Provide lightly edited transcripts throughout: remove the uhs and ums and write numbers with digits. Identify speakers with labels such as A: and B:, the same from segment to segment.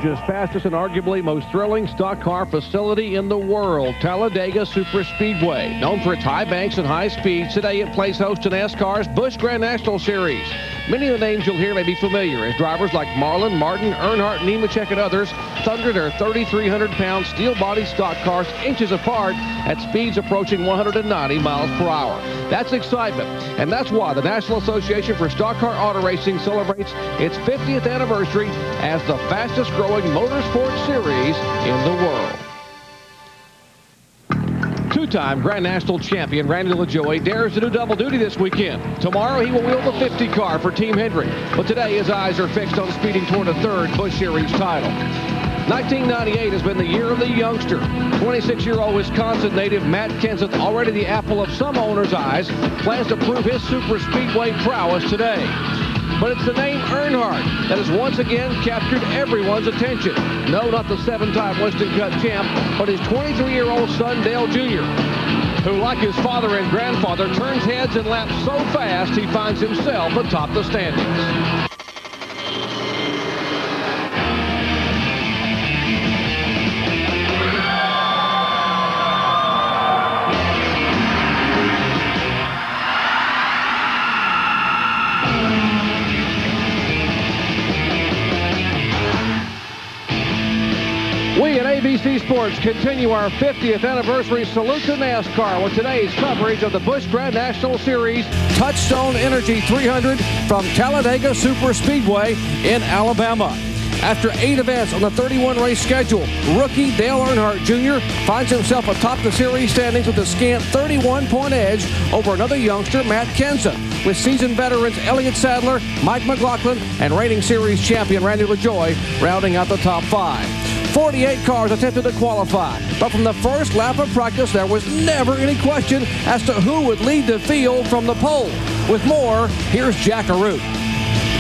A: Asia's fastest and arguably most thrilling stock car facility in the world, Talladega Superspeedway. Known for its high banks and high speeds, today it plays host to NASCAR's Busch Grand National Series. Many of the names you'll hear may be familiar as drivers like Marlin, Martin, Earnhardt, Nemechek, and others thunder their 3,300-pound steel-body stock cars inches apart at speeds approaching 190 miles per hour. That's excitement, and that's why the National Association for Stock Car Auto Racing celebrates its 50th anniversary as the fastest-growing motorsport series in the world. Two-time Grand National champion Randy LaJoie dares to do double duty this weekend. Tomorrow he will wheel the 50 car for Team Hendrick, but today his eyes are fixed on speeding toward a third Busch Series title. 1998 has been the year of the youngster. 26-year-old Wisconsin native Matt Kenseth, already the apple of some owners' eyes, plans to prove his super speedway prowess today. But it's the name Earnhardt that has once again captured everyone's attention. No, not the 7-time Winston Cup champ, but his 23-year-old son Dale Jr., who, like his father and grandfather, turns heads and laps so fast he finds himself atop the standings. We at ABC Sports continue our 50th anniversary salute to NASCAR with today's coverage of the Busch Grand National Series Touchstone Energy 300 from Talladega Superspeedway in Alabama. After 8 events on the 31-race schedule, rookie Dale Earnhardt Jr. finds himself atop the series standings with a scant 31-point edge over another youngster, Matt Kenseth, with seasoned veterans Elliott Sadler, Mike McLaughlin, and reigning series champion Randy LaJoie rounding out the top 5. 48 cars attempted to qualify, but from the first lap of practice, there was never any question as to who would lead the field from the pole. With more, here's Jack Arute.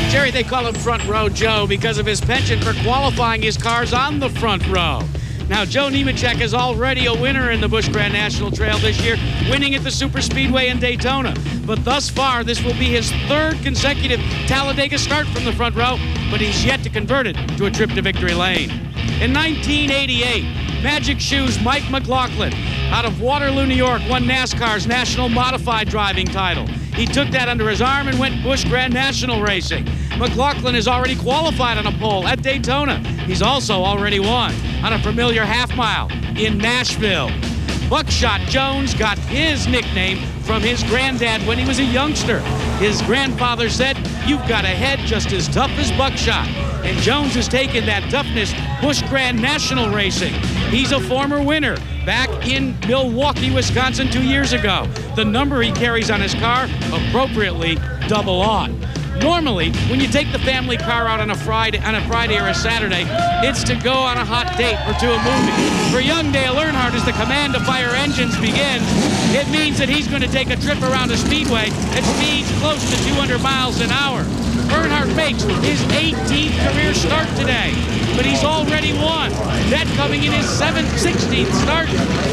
B: Jerry, they call him Front Row Joe because of his penchant for qualifying his cars on the front row. Now, Joe Nemechek is already a winner in the Busch Grand National Trail this year, winning at the Superspeedway in Daytona. But thus far, this will be his 3rd consecutive Talladega start from the front row, but he's yet to convert it to a trip to victory lane. In 1988, Magic Shoes Mike McLaughlin out of Waterloo, New York, won NASCAR's National Modified Driving title. He took that under his arm and went Busch Grand National Racing. McLaughlin is already qualified on a pole at Daytona. He's also already won on a familiar half-mile in Nashville. Buckshot Jones got his nickname from his granddad when he was a youngster. His grandfather said, "You've got a head just as tough as Buckshot." And Jones has taken that toughness Busch Grand National Racing. He's a former winner back in Milwaukee, Wisconsin 2 years ago. The number he carries on his car, appropriately, double on. Normally, when you take the family car out on a Friday or a Saturday, it's to go on a hot date or to a movie. For young Dale Earnhardt, as the command to fire engines begins, it means that he's going to take a trip around a speedway at speeds close to 200 miles an hour. Earnhardt makes his 18th career start today, but he's already won. That coming in his 16th start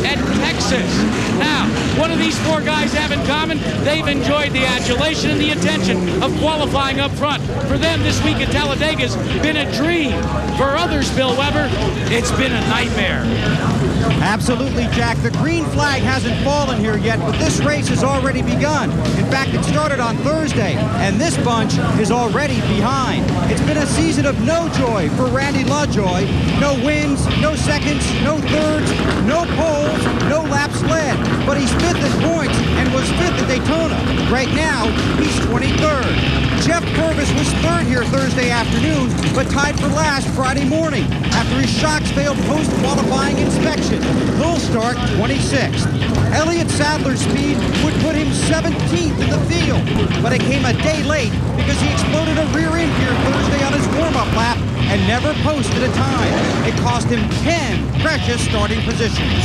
B: at Texas. Now, what do these 4 guys have in common? They've enjoyed the adulation and the attention of qualifying up front. For them, this week at Talladega's been a dream. For others, Bill Weber, it's been a nightmare.
C: Absolutely, Jack. The green flag hasn't fallen here yet, but this race has already begun. In fact, it started on Thursday, and this bunch is already behind. It's been a season of no joy for Randy LaJoie. No wins, no seconds, no thirds, no poles, no laps led. But he's 5th in points and was 5th at Daytona. Right now, he's 23rd. Jeff Purvis was 3rd here Thursday afternoon, but tied for last Friday morning after his shocks failed post-qualifying inspection. He'll start 26th. Elliott Sadler's speed would put him 17th in the field, but it came a day late because he exploded a rear end here Thursday on his warm-up lap and never posted a time. It cost him 10 precious starting positions.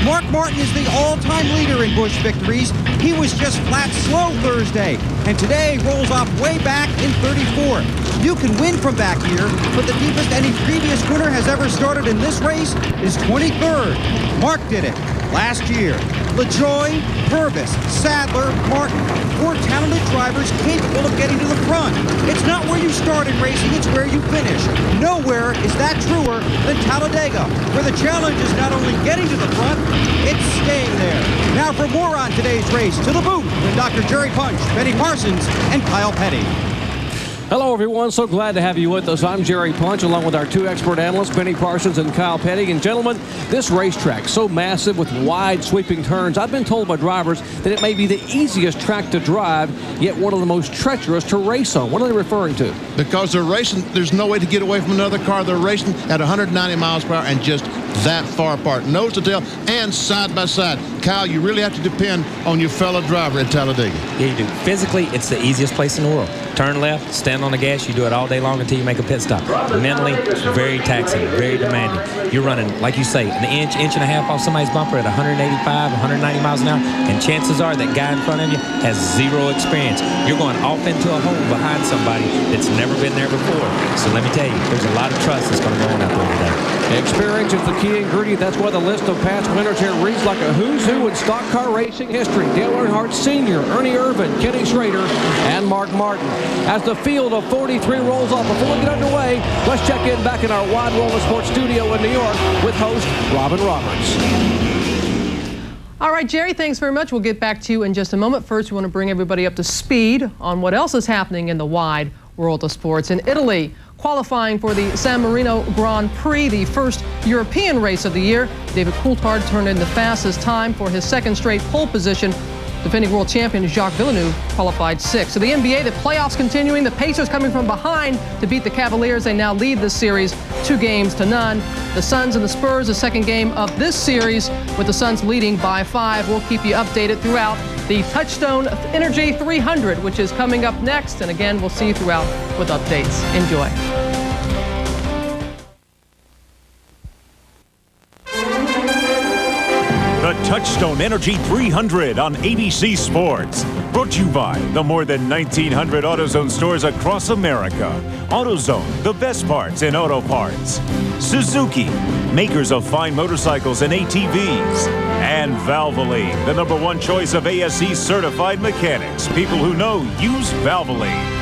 C: Mark Martin is the all-time leader in Busch victories. He was just flat slow Thursday, and today rolls off way back in 34th. You can win from back here, but the deepest any previous winner has ever started in this race is 23rd. Mark did it last year. LaJoie, Purvis, Sadler, Martin, 4 talented drivers capable of getting to the front. It's not where you start in racing, it's where you finish. Nowhere is that truer than Talladega, where the challenge is not only getting to the front, it's staying there. Now for more on today's race, to the booth with Dr. Jerry Punch, Benny Parsons, and Kyle Petty.
A: Hello, everyone. So glad to have you with us. I'm Jerry Punch, along with our 2 expert analysts, Benny Parsons and Kyle Petty. And gentlemen, this racetrack, so massive with wide sweeping turns, I've been told by drivers that it may be the easiest track to drive, yet one of the most treacherous to race on. What are they referring to?
D: Because they're racing, there's no way to get away from another car. They're racing at 190 miles per hour and just that far apart, nose to tail and side by side. Kyle, you really have to depend on your fellow driver at Talladega.
E: Yeah, you do. Physically, it's the easiest place in the world. Turn left, stand on the gas, you do it all day long until you make a pit stop. Mentally, it's very taxing, very demanding. You're running, like you say, an inch and a half off somebody's bumper at 185, 190 miles an hour, and chances are that guy in front of you has zero experience. You're going off into a hole behind somebody that's never been there before. So let me tell you, there's a lot of trust that's going to go on out there today.
A: Experience is the key ingredient. That's why the list of past winners here reads like a who's who in stock car racing history. Dale Earnhardt Sr., Ernie Irvan, Kenny Schrader, and Mark Martin. As the field of 43 rolls off, before we get underway, let's check in back in our Wide World of Sports studio in New York with host Robin Roberts.
F: All right, Jerry, thanks very much. We'll get back to you in just a moment. First, we want to bring everybody up to speed on what else is happening in the Wide World of Sports. In Italy, qualifying for the San Marino Grand Prix, the first European race of the year, David Coulthard turned in the fastest time for his second straight pole position. Defending world champion Jacques Villeneuve qualified 6th. So the NBA, the playoffs continuing. The Pacers coming from behind to beat the Cavaliers. They now lead this series 2-0. The Suns and the Spurs, the second game of this series, with the Suns leading by 5. We'll keep you updated throughout the Touchstone Energy 300, which is coming up next. And again, we'll see you throughout with updates. Enjoy.
G: The Touchstone Energy 300 on ABC Sports. Brought to you by the more than 1,900 AutoZone stores across America. AutoZone, the best parts in auto parts. Suzuki, makers of fine motorcycles and ATVs. And Valvoline, the #1 choice of ASE certified mechanics. People who know use Valvoline.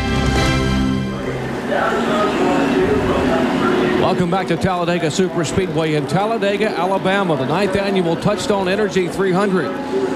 A: Welcome back to Talladega Superspeedway in Talladega, Alabama, the 9th annual Touchstone Energy 300.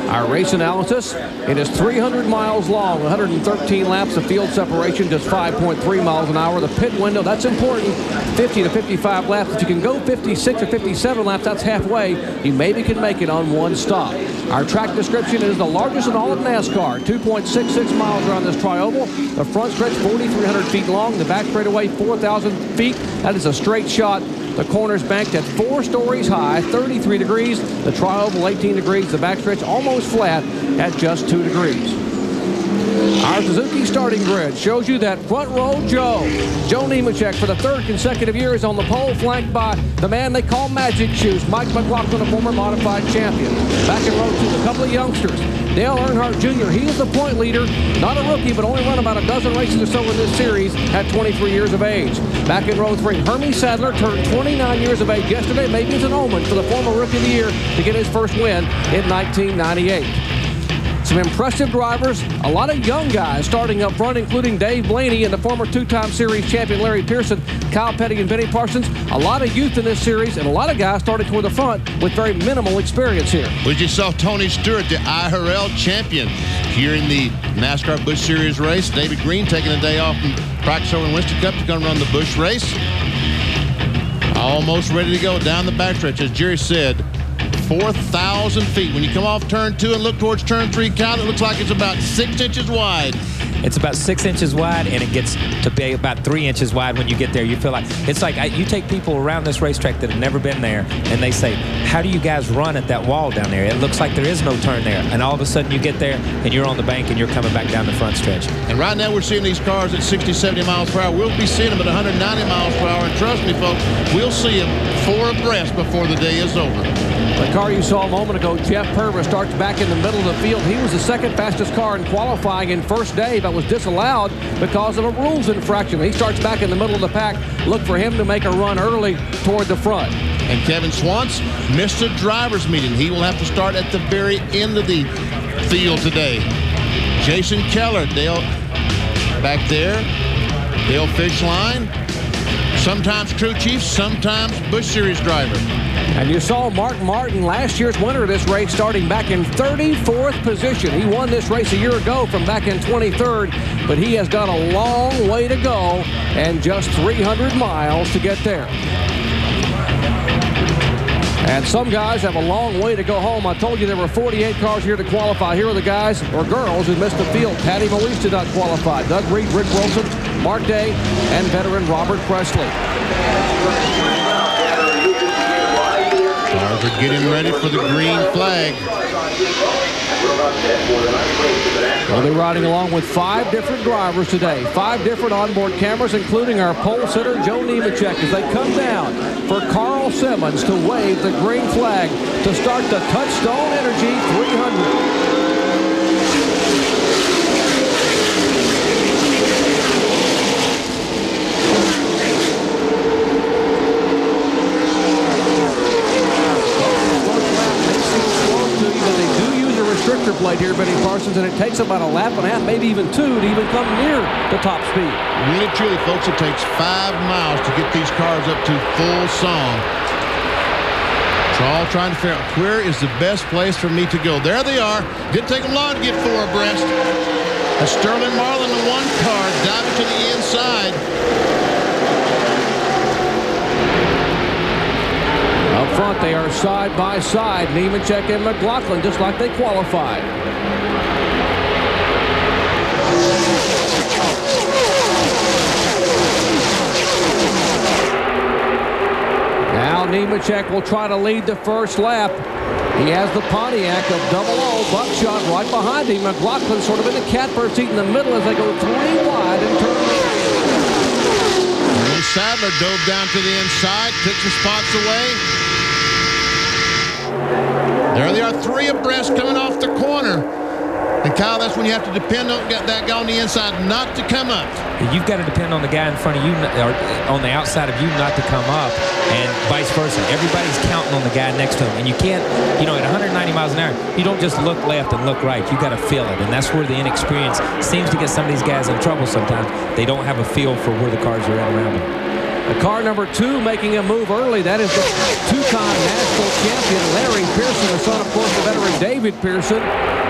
A: Our race analysis, it is 300 miles long, 113 laps of field separation, just 5.3 miles an hour. The pit window, that's important, 50 to 55 laps. If you can go 56 or 57 laps, that's halfway. You maybe can make it on one stop. Our track description is the largest in all of NASCAR, 2.66 miles around this trioval. The front stretch, 4,300 feet long. The back straightaway, 4,000 feet. That is a straight shot. The corners banked at 4 stories high, 33 degrees. The trioval, 18 degrees. The backstretch almost flat at just 2 degrees. Our Suzuki starting grid shows you that front row Joe Nemechek, for the 3rd consecutive year, is on the pole, flanked by the man they call Magic Shoes, Mike McLaughlin, a former modified champion. Back in row 2, a couple of youngsters. Dale Earnhardt Jr., he is the point leader, not a rookie, but only run about a dozen races or so in this series at 23 years of age. Back in row 3, Hermie Sadler turned 29 years of age yesterday. Maybe it's an omen for the former Rookie of the Year to get his first win in 1998. Some impressive drivers, a lot of young guys starting up front, including Dave Blaney and the former 2-time series champion Larry Pearson, Kyle Petty and Benny Parsons. A lot of youth in this series, and a lot of guys starting toward the front with very minimal experience here.
D: We just saw Tony Stewart, the IRL champion, here in the NASCAR Busch Series race. David Green taking a day off from practice over in Winston Cup to come run the Busch race. Almost ready to go down the backstretch, as Jerry said. 4,000 feet. When you come off turn 2 and look towards turn 3, Kyle, it looks like it's about 6 inches wide.
E: It's about 6 inches wide, and it gets to be about 3 inches wide when you get there. You feel like, it's like you take people around this racetrack that have never been there, and they say, how do you guys run at that wall down there? It looks like there is no turn there. And all of a sudden you get there, and you're on the bank, and you're coming back down the front stretch.
D: And right now we're seeing these cars at 60, 70 miles per hour. We'll be seeing them at 190 miles per hour. And trust me, folks, we'll see them 4 abreast before the day is over.
A: The car you saw a moment ago, Jeff Purvis, starts back in the middle of the field. He was the second fastest car in qualifying in first day, but was disallowed because of a rules infraction. He starts back in the middle of the pack. Look for him to make a run early toward the front.
D: And Kevin Swantz missed the driver's meeting. He will have to start at the very end of the field today. Jason Keller, Dale back there. Dale Fishline. Sometimes crew chief, sometimes Busch Series driver.
A: And you saw Mark Martin, last year's winner of this race, starting back in 34th position. He won this race a year ago from back in 23rd, but he has got a long way to go and just 300 miles to get there. And some guys have a long way to go home. I told you there were 48 cars here to qualify. Here are the guys or girls who missed the field. Patty Moise did not qualify. Doug Reed, Rick Wilson, Mark Day, and veteran Robert Presley.
D: Cars are getting ready for the green flag.
A: We'll be riding along with 5 different drivers today. 5 different onboard cameras, including our pole sitter, Joe Nemechek, as they come down for Carl Simmons to wave the green flag to start the Touchstone Energy 300. Restrictor plate here, Benny Parsons, and it takes about a lap and a half, maybe even 2, to even come near the top speed.
D: Really, truly, folks, it takes 5 miles to get these cars up to full song. So all trying to figure out where is the best place for me to go. There they are. Didn't take them long to get 4 abreast. A Sterling Marlin, the 1 car, diving to the inside.
A: Up front, they are side by side. Nemechek and McLaughlin, just like they qualified. Now Nemechek will try to lead the first lap. He has the Pontiac of double O, Buckshot right behind him. McLaughlin sort of in the catbird seat in the middle as they go 3 wide and turn left.
D: Sadler dove down to the inside, took some spots away. There they are, 3 abreast coming off the corner. And Kyle, that's when you have to depend on that guy on the inside not to come up.
E: You've got to depend on the guy in front of you, or on the outside of you, not to come up, and vice versa. Everybody's counting on the guy next to him, and you can't, at 190 miles an hour, you don't just look left and look right. You got to feel it, and that's where the inexperience seems to get some of these guys in trouble sometimes. They don't have a feel for where the cars are at around them.
A: The car number 2 making a move early. That is the 2-time national champion, Larry Pearson, the son, of course, the veteran David Pearson.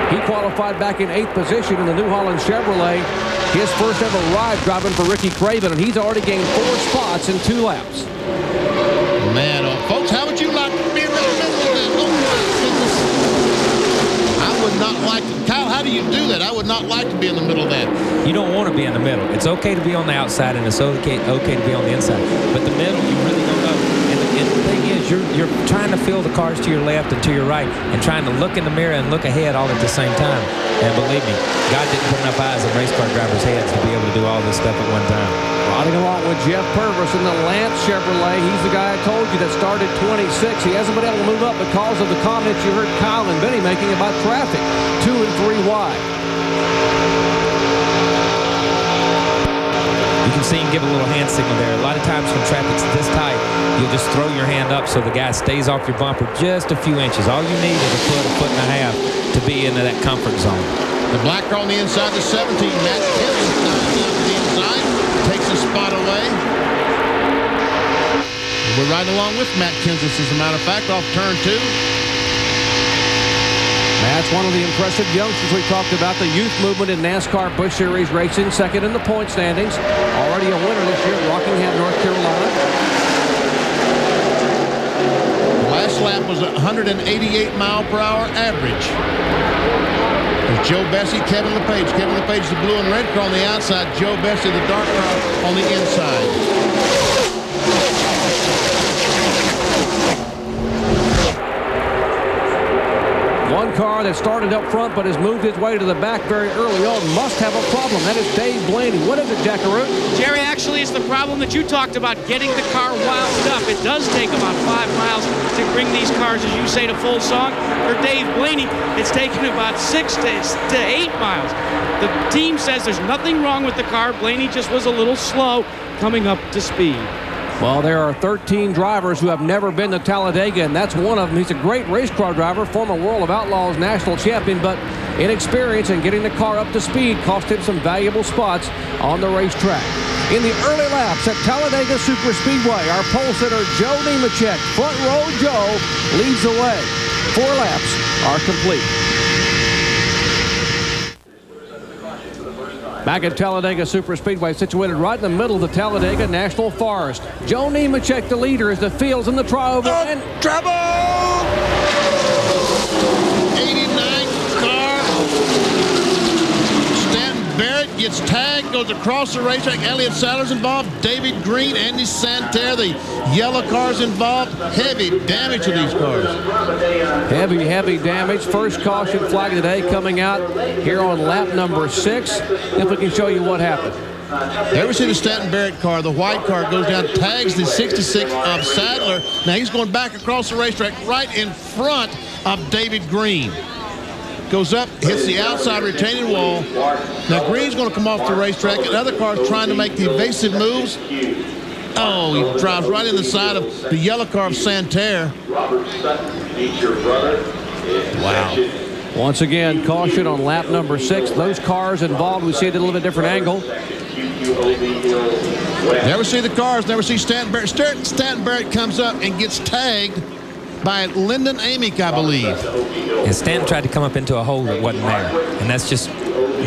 A: He qualified back in 8th position in the New Holland Chevrolet. His first ever ride driving for Ricky Craven, and he's already gained 4 spots in 2 laps.
D: Man, folks, how would you like to be in the middle of this? I would not like to. Kyle, how do you do that? I would not like to be in the middle of that.
E: You don't want to be in the middle. It's okay to be on the outside, and it's okay to be on the inside. But the middle, you really don't know. And the thing is, you're trying to feel the cars to your left and to your right, and trying to look in the mirror and look ahead all at the same time. And believe me, God didn't put enough eyes in race car drivers' heads to be able to do all this stuff at one time.
A: Riding along with Jeff Purvis in the Lance Chevrolet. He's the guy I told you that started 26. He hasn't been able to move up because of the comments you heard Kyle and Benny making about traffic. 2 and 3 wide.
E: You can see him give a little hand signal there. A lot of times when traffic's this tight, you'll just throw your hand up so the guy stays off your bumper just a few inches. All you need is a foot and a half to be into that comfort zone.
D: The black car on the inside, the 17, Matt Kenseth down to the inside, takes a spot away. We're riding along with Matt Kenseth, as a matter of fact, off turn 2.
A: That's one of the impressive youngsters we talked about, the youth movement in NASCAR Busch Series racing, second in the point standings. Already a winner this year at Rockingham, North Carolina.
D: The last lap was 188 mile per hour average. There's Joe Bessie, Kevin LePage. Kevin LePage, the blue and red car on the outside. Joe Bessie, the dark car on the inside.
A: One car car that started up front but has moved his way to the back very early on must have a problem. That is Dave Blaney. What is it, Jackaroo?
B: Jerry, actually, it's the problem that you talked about, getting the car wound up. It does take about 5 miles to bring these cars, as you say, to full song. For Dave Blaney, it's taken about 6 to 8 miles. The team says there's nothing wrong with the car. Blaney just was a little slow coming up to speed.
A: Well, there are 13 drivers who have never been to Talladega, and that's one of them. He's a great race car driver, former World of Outlaws national champion, but inexperience in getting the car up to speed cost him some valuable spots on the racetrack. In the early laps at Talladega Superspeedway, our pole sitter Joe Nemechek, front row Joe, leads the way. 4 laps are complete. Back at Talladega Superspeedway, situated right in the middle of the Talladega National Forest. Joe Nemechek, the leader, as the field's in the tri-oval. And
D: trouble! 89 car. Stanton Barrett gets tagged, goes across the racetrack. Elliott Sadler's involved. David Green, Andy Santerre, the yellow car's involved. Heavy damage to these cars.
A: Heavy damage. First caution flag of the day coming out here on lap number 6. If we can show you what happened.
D: There we see the Stanton Barrett car. The white car goes down, tags the 66 of Sadler. Now he's going back across the racetrack right in front of David Green. Goes up, hits the outside retaining wall. Now Green's going to come off the racetrack, and other cars trying to make the evasive moves. Oh, he drives right in the side of the yellow car of Santerre.
A: Wow. Once again, caution on lap number 6. Those cars involved, we see it at a little bit different angle.
D: Never see the cars, never see Stanton Barrett. Stanton Barrett comes up and gets tagged by Lyndon Amick, I believe.
E: And Stanton tried to come up into a hole that wasn't there. And that's just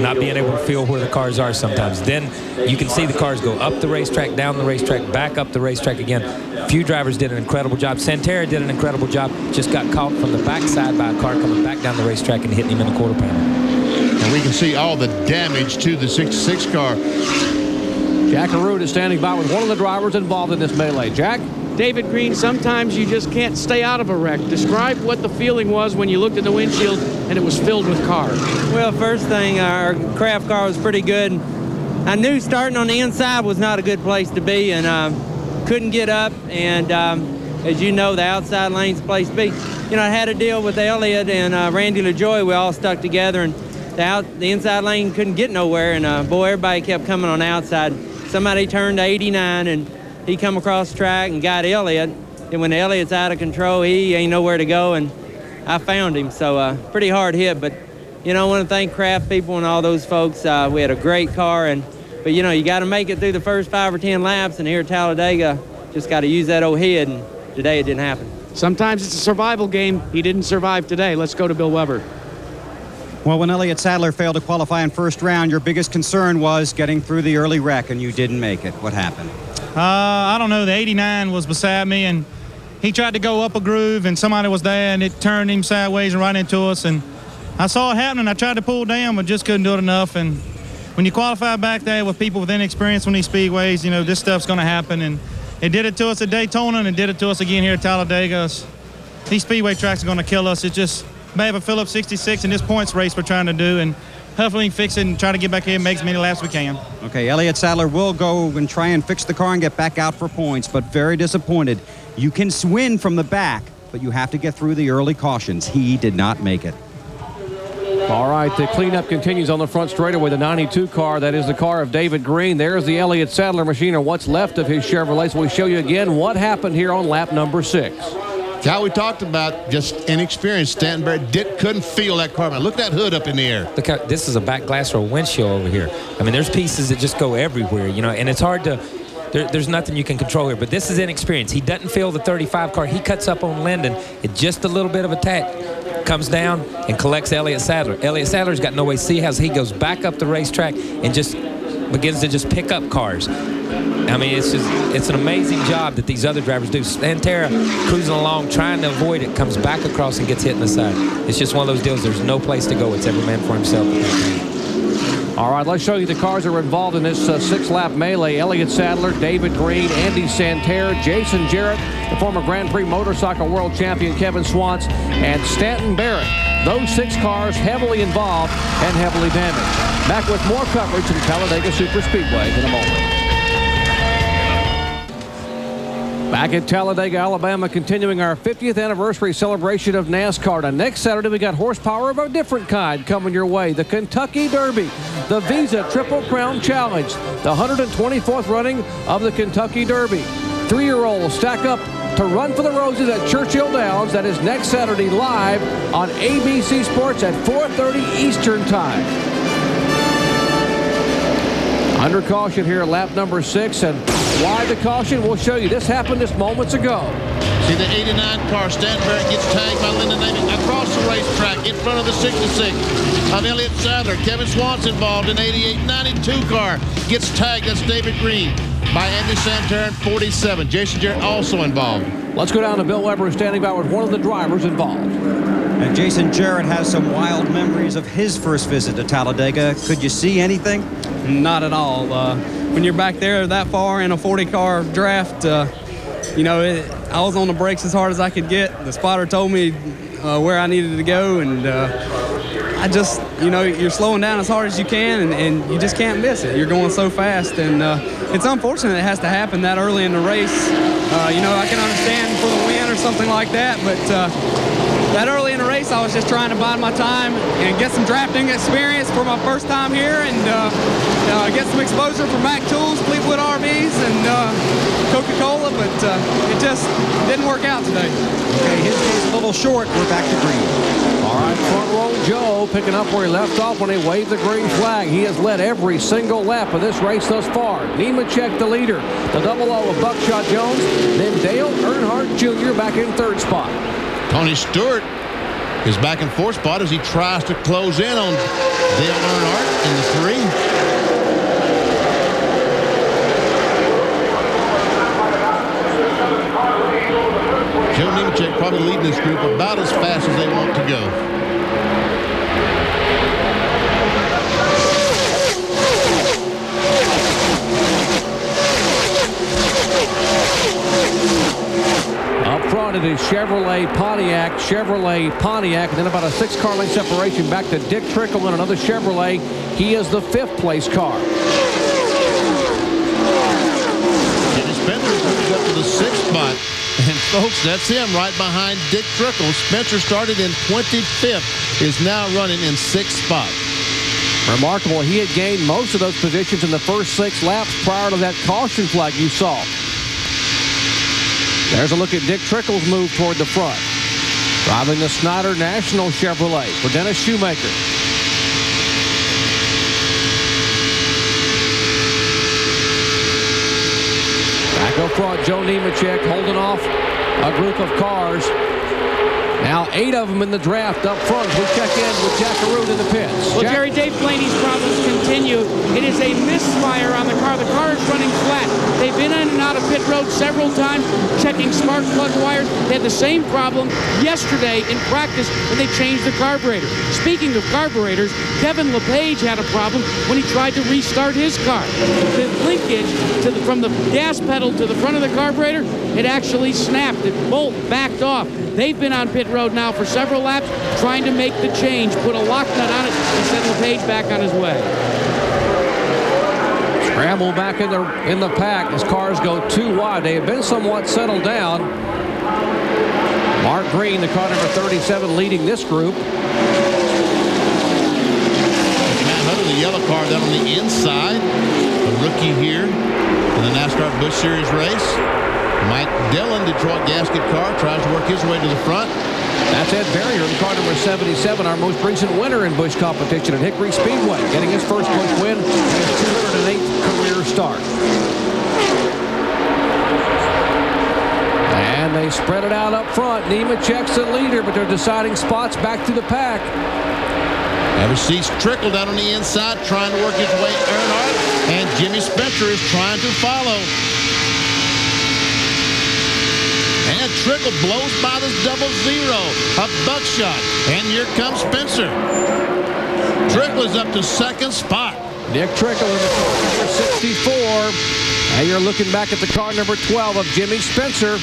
E: not being able to feel where the cars are sometimes. Then you can see the cars go up the racetrack, down the racetrack, back up the racetrack again. Few drivers did an incredible job. Santerre did an incredible job. Just got caught from the backside by a car coming back down the racetrack and hitting him in the quarter panel.
D: And we can see all the damage to the 66 car.
A: Jack Arute is standing by with one of the drivers involved in this melee. Jack?
B: David Green, sometimes you just can't stay out of a wreck. Describe what the feeling was when you looked in the windshield and it was filled with cars.
H: Well, first thing, our craft car was pretty good. I knew starting on the inside was not a good place to be, and couldn't get up. And as you know, the outside lane's the place to be. You know, I had a deal with Elliott and Randy LaJoie. We all stuck together, and the inside lane couldn't get nowhere. And boy, everybody kept coming on the outside. Somebody turned to 89, and he come across the track and got Elliott. And when Elliott's out of control, he ain't nowhere to go, and I found him. So pretty hard hit, but you know, I want to thank Kraft people and all those folks. We had a great car, but you know, you got to make it through the first 5 or 10 laps, and here at Talladega, just got to use that old head, and today it didn't happen.
B: Sometimes it's a survival game. He didn't survive today. Let's go to Bill Weber.
C: Well, when Elliott Sadler failed to qualify in first round, your biggest concern was getting through the early wreck, and you didn't make it. What happened?
I: I don't know. The 89 was beside me, and he tried to go up a groove, and somebody was there, and it turned him sideways and right into us. And I saw it happening. I tried to pull down, but just couldn't do it enough. And when you qualify back there with people with inexperience on these speedways, you know, this stuff's going to happen. And it did it to us at Daytona, and it did it to us again here at Talladega. These speedway tracks are going to kill us. It's just Bava Phillips 66 in this points race we're trying to do, and hopefully we can fix it and try to get back here and make as many laps we can.
C: Okay, Elliott Sadler will go and try and fix the car and get back out for points, but very disappointed. You can win from the back, but you have to get through the early cautions. He did not make it.
A: All right, the cleanup continues on the front straightaway. The 92 car, that is the car of David Green. There's the Elliott Sadler machine, or what's left of his Chevrolet. So we show you again what happened here on lap number 6.
D: How we talked about just inexperienced. Stanton Barrett couldn't feel that car. Look at that hood up in the air.
E: Look how this is a back glass or a windshield over here. I mean, there's pieces that just go everywhere, you know, and it's hard to, there's nothing you can control here. But this is inexperience. He doesn't feel the 35 car. He cuts up on Lyndon at just a little bit of a tack, comes down and collects Elliott Sadler. Elliott Sadler's got no way to see how he goes back up the racetrack and just begins to just pick up cars. I mean, it's an amazing job that these other drivers do. Santerre cruising along, trying to avoid it, comes back across and gets hit in the side. It's just one of those deals. There's no place to go. It's every man for himself.
A: All right, let's show you the cars that were involved in this 6-lap melee. Elliott Sadler, David Green, Andy Santerre, Jason Jarrett, the former Grand Prix motorcycle world champion Kevin Swantz, and Stanton Barrett. Those 6 cars heavily involved and heavily damaged. Back with more coverage from Talladega Superspeedway in a moment. Back at Talladega, Alabama, continuing our 50th anniversary celebration of NASCAR. Now, next Saturday, we got horsepower of a different kind coming your way. The Kentucky Derby, the Visa Triple Crown Challenge, the 124th running of the Kentucky Derby. 3-year-olds stack up to run for the roses at Churchill Downs. That is next Saturday live on ABC Sports at 4:30 Eastern Time. Under caution here, lap number 6, and why the caution? We'll show you. This happened just moments ago.
D: See the 89 car, Stanton Barrett gets tagged by Lyndon Naming across the racetrack in front of the 66 of Elliott Sadler. Kevin Swantz involved in 88. 92 car gets tagged. That's David Green by Andy Santerre in 47. Jason Jarrett also involved.
A: Let's go down to Bill Weber, who's standing by with one of the drivers involved.
C: And Jason Jarrett has some wild memories of his first visit to Talladega. Could you see anything?
J: Not at all. When you're back there that far in a 40-car draft, I was on the brakes as hard as I could get. The spotter told me where I needed to go, and I just, you're slowing down as hard as you can, and you just can't miss it. You're going so fast, and it's unfortunate it has to happen that early in the race. I can understand for the win or something like that, but that early in the race, I was just trying to bide my time and get some drafting experience for my first time here, and get some exposure for Mac Tools, Fleetwood RVs, and Coca-Cola, but it just didn't work out today.
C: Okay, his day's a little short. We're back to green.
A: All right, front row Joe picking up where he left off when he waved the green flag. He has led every single lap of this race thus far. Nemechek the leader. The 00 of Buckshot Jones. Then Dale Earnhardt Jr. back in 3rd spot.
D: Tony Stewart is back in 4th spot as he tries to close in on Dale Earnhardt in the 3. Joe Nemechek probably leading this group about as fast as they want to go.
A: Up front it is Chevrolet Pontiac, and then about a 6-car length separation back to Dick Trickle in another Chevrolet. He is the 5th place car.
D: Jimmy Spencer moves up to the 6th spot. And folks, that's him right behind Dick Trickle. Spencer started in 25th, is now running in 6th spot.
A: Remarkable. He had gained most of those positions in the first 6 laps prior to that caution flag you saw. There's a look at Dick Trickle's move toward the front. Driving the Snyder National Chevrolet for Dennis Shoemaker. Back up front, Joe Nemechek holding off a group of cars. Now 8 of them in the draft up front. We check in with Jack Arute in the pits.
B: Well, Jerry, Dave Blaney's problems continue. It is a misfire on the car. The car is running flat. They've been in and out of pit road several times, checking spark plug wires. They had the same problem yesterday in practice when they changed the carburetor. Speaking of carburetors, Kevin LePage had a problem when he tried to restart his car. The linkage from the gas pedal to the front of the carburetor, it actually snapped. The bolt backed off. They've been on pit road now for several laps trying to make the change, put a lock nut on it, and send LePage back on his way.
A: Scramble back in the pack as cars go too wide. They have been somewhat settled down. Mark Green, the car number 37, leading this group.
D: Matt Hutter, the yellow car down on the inside. A rookie here in the NASCAR Busch Series race. Mike Dillon, Detroit gasket car, tries to work his way to the front.
A: That's Ed Barrier in car number 77, our most recent winner in Busch competition at Hickory Speedway, getting his first Busch win and his 208th career start. And they spread it out up front. Nemechek's the leader, but they're deciding spots back to the pack.
D: Ever sees Trickle down on the inside, trying to work his way Earnhardt, and Jimmy Spencer is trying to follow. And Trickle blows by this 00 of Buckshot. And here comes Spencer. Trickle is up to 2nd spot.
A: Dick Trickle in the car number 64. And you're looking back at the car number 12 of Jimmy Spencer.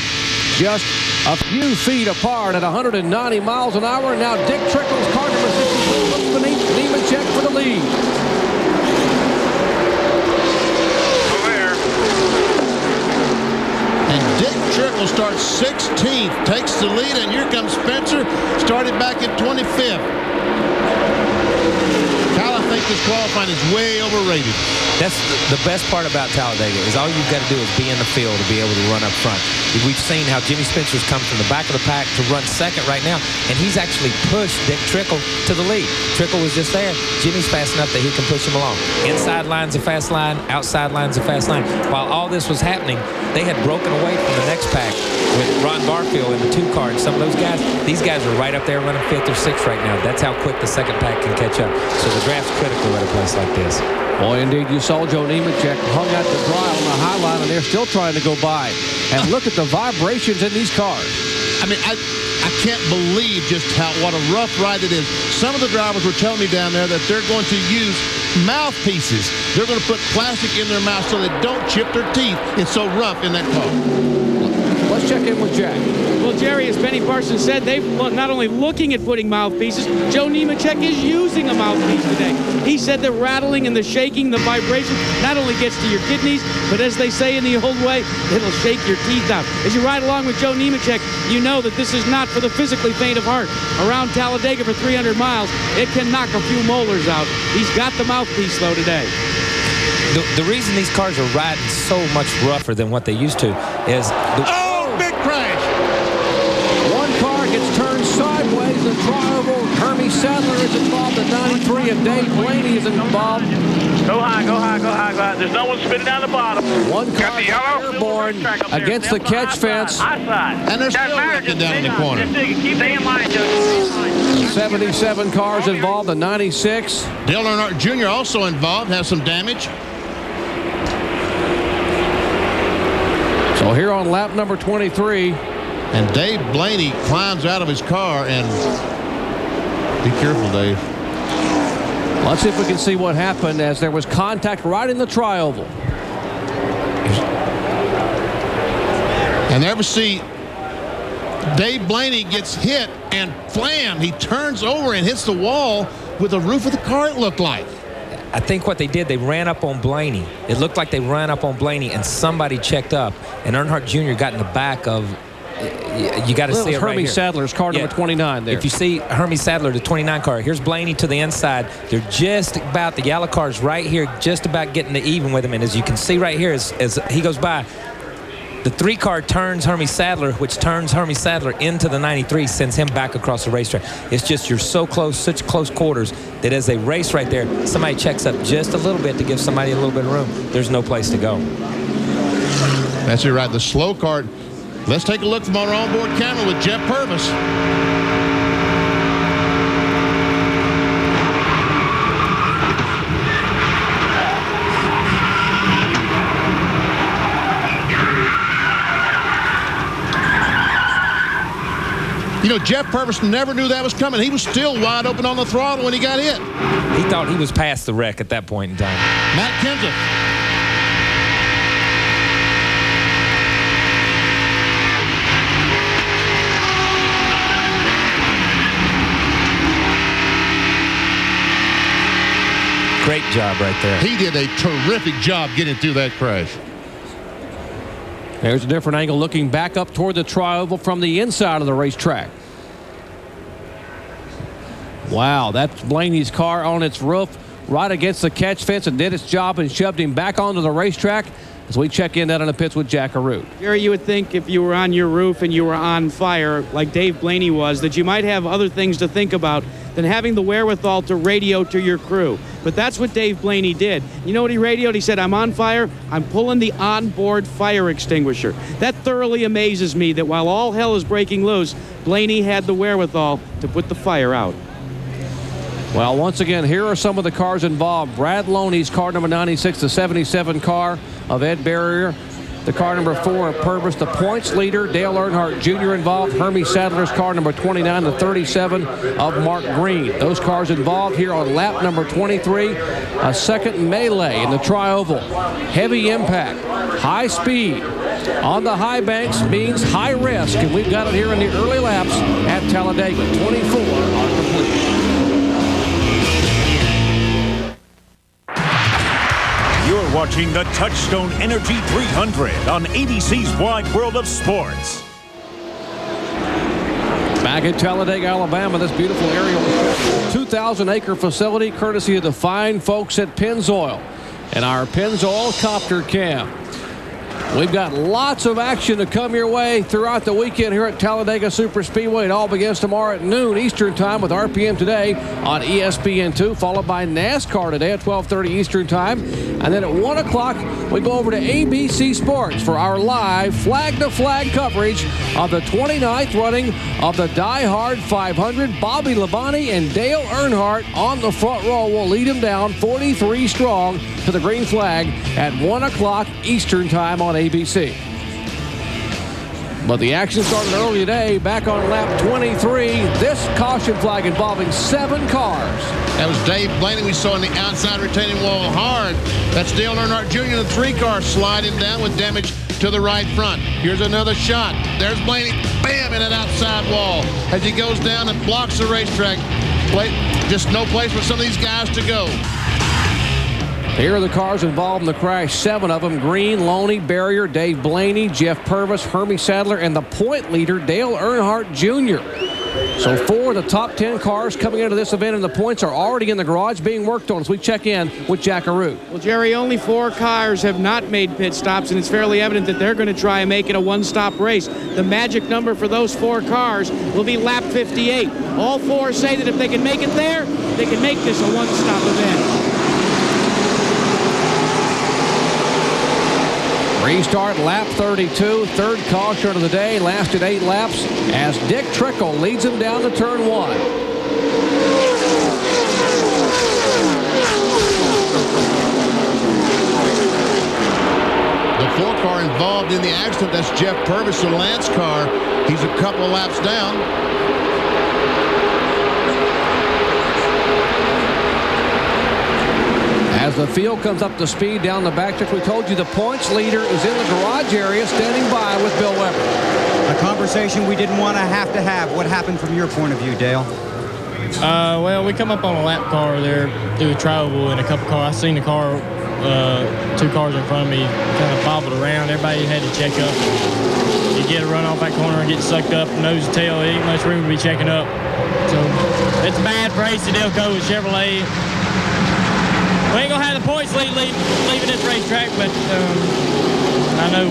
A: just a few feet apart at 190 miles an hour. Now Dick Trickle's car number 63 looks beneath Nemechek for the lead.
D: And Dick Trickle starts 16th, takes the lead, and here comes Spencer, started back at 25th. Kyle, I think this qualifying is way overrated.
E: That's the best part about Talladega is all you've got to do is be in the field to be able to run up front. We've seen how Jimmy Spencer's come from the back of the pack to run second right now, and he's actually pushed Dick Trickle to the lead. Trickle was just there. Jimmy's fast enough that he can push him along. Inside line's a fast line, outside line's a fast line. While all this was happening, they had broken away from the next pack with Ron Barfield in the 2 car, and some of those guys, these guys are right up there running 5th or 6th right now. That's how quick the second pack can catch up. So the draft's critical at a place like this.
A: Boy, indeed, you saw Joe Nemechek hung out the dry on the high line, and they're still trying to go by. And look at the vibrations in these cars.
D: I mean, I can't believe just what a rough ride it is. Some of the drivers were telling me down there that they're going to use mouthpieces. They're going to put plastic in their mouth so they don't chip their teeth. It's so rough in that car.
A: Let's check in with Jack.
B: Well, Jerry, as Benny Parsons said, they've not only looking at putting mouthpieces, Joe Nemechek is using a mouthpiece today. He said the rattling and the shaking, the vibration, not only gets to your kidneys, but as they say in the old way, it'll shake your teeth out. As you ride along with Joe Nemechek, you know that this is not for the physically faint of heart. Around Talladega for 300 miles, it can knock a few molars out. He's got the mouthpiece, though, today.
E: The reason these cars are riding so much rougher than what they used to is...
D: Big crash.
A: One car gets turned sideways in the tri-oval. Hermie Sadler is involved at 93, and Dave Blaney is involved.
K: Go high, go high, go high, go high. There's no one spinning down the bottom.
A: One car airborne against the catch fence.
D: And they're still wrecking down in the corner.
K: Keep in line, Joe.
A: 77 cars involved, the 96.
D: Dale Earnhardt Jr. also involved, has some damage.
A: So here on lap number 23.
D: And Dave Blaney climbs out of his car, and be careful, Dave.
A: Let's see if we can see what happened as there was contact right in the tri-oval.
D: And there we see Dave Blaney gets hit, and flam, he turns over and hits the wall with the roof of the car, it looked like.
E: I think what they did, they ran up on Blaney. It looked like they ran up on Blaney, and somebody checked up, and Earnhardt Jr. got in the back of, you got to see it right
A: Hermie
E: here.
A: Sadler's car number 29 there.
E: If you see Hermie Sadler, the 29 car, here's Blaney to the inside. They're just about, the yellow car's right here, just about getting to even with him, and as you can see right here, as he goes by, the 3 car turns Hermie Sadler, which turns Hermie Sadler into the 93, sends him back across the racetrack. It's just you're so close, such close quarters, that as they race right there, somebody checks up just a little bit to give somebody a little bit of room. There's no place to go.
D: That's it, right. The slow car. Let's take a look from our onboard camera with Jeff Purvis. You know, Jeff Purvis never knew that was coming. He was still wide open on the throttle when he got hit.
E: He thought he was past the wreck at that point in time.
D: Matt Kenseth.
E: Great job right there.
D: He did a terrific job getting through that crash.
A: There's a different angle looking back up toward the tri-oval from the inside of the racetrack. Wow, that's Blaney's car on its roof right against the catch fence and did its job and shoved him back onto the racetrack as we check in down in the pits with Jack Arute.
B: Jerry, you would think if you were on your roof and you were on fire like Dave Blaney was, that you might have other things to think about than having the wherewithal to radio to your crew. But that's what Dave Blaney did. You know what he radioed? He said, I'm on fire. I'm pulling the onboard fire extinguisher. That thoroughly amazes me that while all hell is breaking loose, Blaney had the wherewithal to put the fire out.
A: Well, once again, here are some of the cars involved. Brad Loney's car number 96, the 77 car of Ed Barrier. The car number 4 of Purvis, the points leader, Dale Earnhardt Jr. involved. Hermie Sadler's car number 29, the 37 of Mark Green. Those cars involved here on lap number 23. A second melee in the tri-oval. Heavy impact, high speed. on the high banks means high risk, and we've got it here in the early laps at Talladega. 24 are complete.
G: You're watching the Touchstone Energy 300 on ABC's Wide World of Sports.
A: Back at Talladega, Alabama, this beautiful aerial 2,000-acre facility courtesy of the fine folks at Pennzoil and our Pennzoil Copter Cam. We've got lots of action to come your way throughout the weekend here at Talladega Superspeedway. It all begins tomorrow at noon Eastern Time with RPM Today on ESPN2, followed by NASCAR today at 12:30 Eastern Time. And then at 1 o'clock, we go over to ABC Sports for our live flag-to-flag coverage of the 29th running of the Die Hard 500. Bobby Labonte and Dale Earnhardt on the front row will lead him down 43 strong to the green flag at 1 o'clock Eastern Time on ABC. But the action started early today, back on lap 23. This caution flag involving 7 cars.
D: That was Dave Blaney we saw in the outside retaining wall hard. That's Dale Earnhardt Jr. The 3 car sliding down with damage to the right front. Here's another shot. There's Blaney, bam, in an outside wall as he goes down and blocks the racetrack. Just no place for some of these guys to go.
A: Here are the cars involved in the crash. 7 of them: Green, Loney, Barrier, Dave Blaney, Jeff Purvis, Hermie Sadler, and the point leader, Dale Earnhardt Jr. So 4 of the top 10 cars coming into this event, and the points are already in the garage being worked on as we check in with Jack Arute.
B: Well, Jerry, only 4 cars have not made pit stops, and it's fairly evident that they're going to try and make it a one-stop race. The magic number for those 4 cars will be lap 58. All 4 say that if they can make it there, they can make this a one-stop event.
A: Restart lap 32, third caution of the day, lasted 8 laps as Dick Trickle leads him down to turn 1.
D: The 4 car involved in the accident, that's Jeff Purvis, the Lance car. He's a couple laps down.
A: As the field comes up to speed down the backstretch, we told you the points leader is in the garage area standing by with Bill Weber.
C: A conversation we didn't want to have. What happened from your point of view, Dale?
L: Well, we come up on a lap car there through the trioval and a couple cars. I seen the car, 2 cars in front of me kind of bobbled around. Everybody had to check up. You get a run off that corner and get sucked up nose to tail. There ain't much room to be checking up. So it's a bad race at Delco with Chevrolet. We ain't going to have the points leaving this racetrack, but I know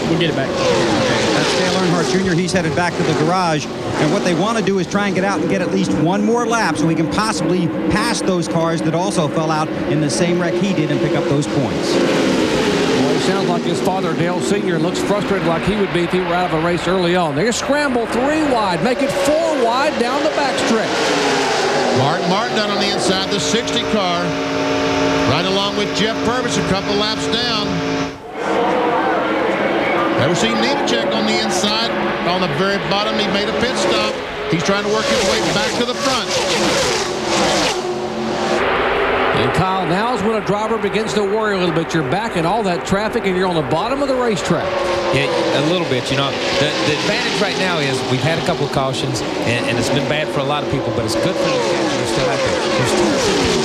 L: we'll get it back.
C: That's Dale Earnhardt Jr. He's headed back to the garage. And what they want to do is try and get out and get at least 1 more lap so he can possibly pass those cars that also fell out in the same wreck he did and pick up those points.
A: Well, he sounds like his father, Dale Sr., and looks frustrated like he would be if he were out of a race early on. They're going to scramble 3 wide, make it 4 wide down the backstretch.
D: Martin down on the inside, the 60 car, right along with Jeff Purvis, a couple laps down. Never seen Nemechek on the inside. On the very bottom, he made a pit stop. He's trying to work his way back to the front.
A: And Kyle, now is when a driver begins to worry a little bit. You're back in all that traffic and you're on the bottom of the racetrack.
E: Yeah, a little bit. You know, the advantage right now is we've had a couple of cautions, and it's been bad for a lot of people, but it's good for these guys that are still out there. There's still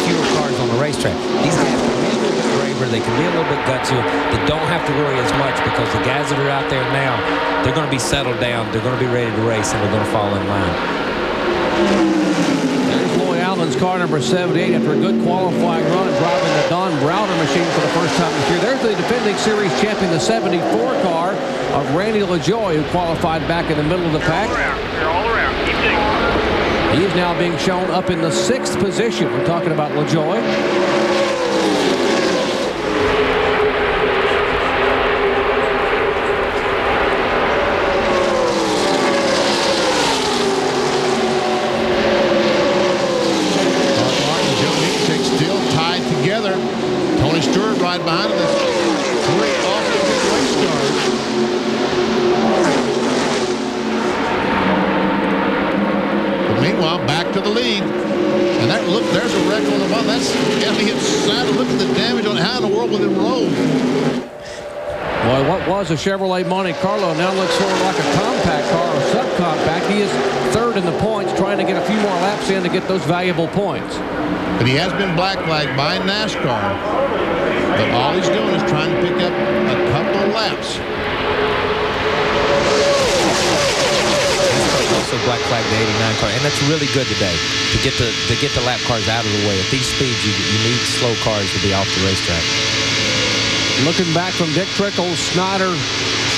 E: fewer cars on the racetrack. These guys can be a little bit braver. They can be a little bit gutsier. They don't have to worry as much because the guys that are out there now, they're going to be settled down. They're going to be ready to race, and they're going to fall in line.
A: Allen's car number 78 after a good qualifying run and driving the Don Browner machine for the first time this year. There's the defending series champion, the 74 car of Randy LaJoie, who qualified back in the middle of the pack.
K: You're all around. Keep digging.
A: He is now being shown up in the 6th position. We're talking about LaJoie.
D: Tony Stewart right behind him. 3 awfully good race cars. But meanwhile, back to the lead. And that look, there's a wreck on the bottom. That's Elliott Sadler. Look at the damage on it. How in the world will it roll?
A: Boy, what was a Chevrolet Monte Carlo now looks sort of like a compact car or subcompact. He is third in the points, trying to get a few more laps in to get those valuable points.
D: But he has been black flagged by NASCAR. But all he's doing is trying to pick up a couple of laps.
E: Also black flag the 89 car, and that's really good today to get the lap cars out of the way. At these speeds, you need slow cars to be off the racetrack.
A: Looking back from Dick Trickle's Snyder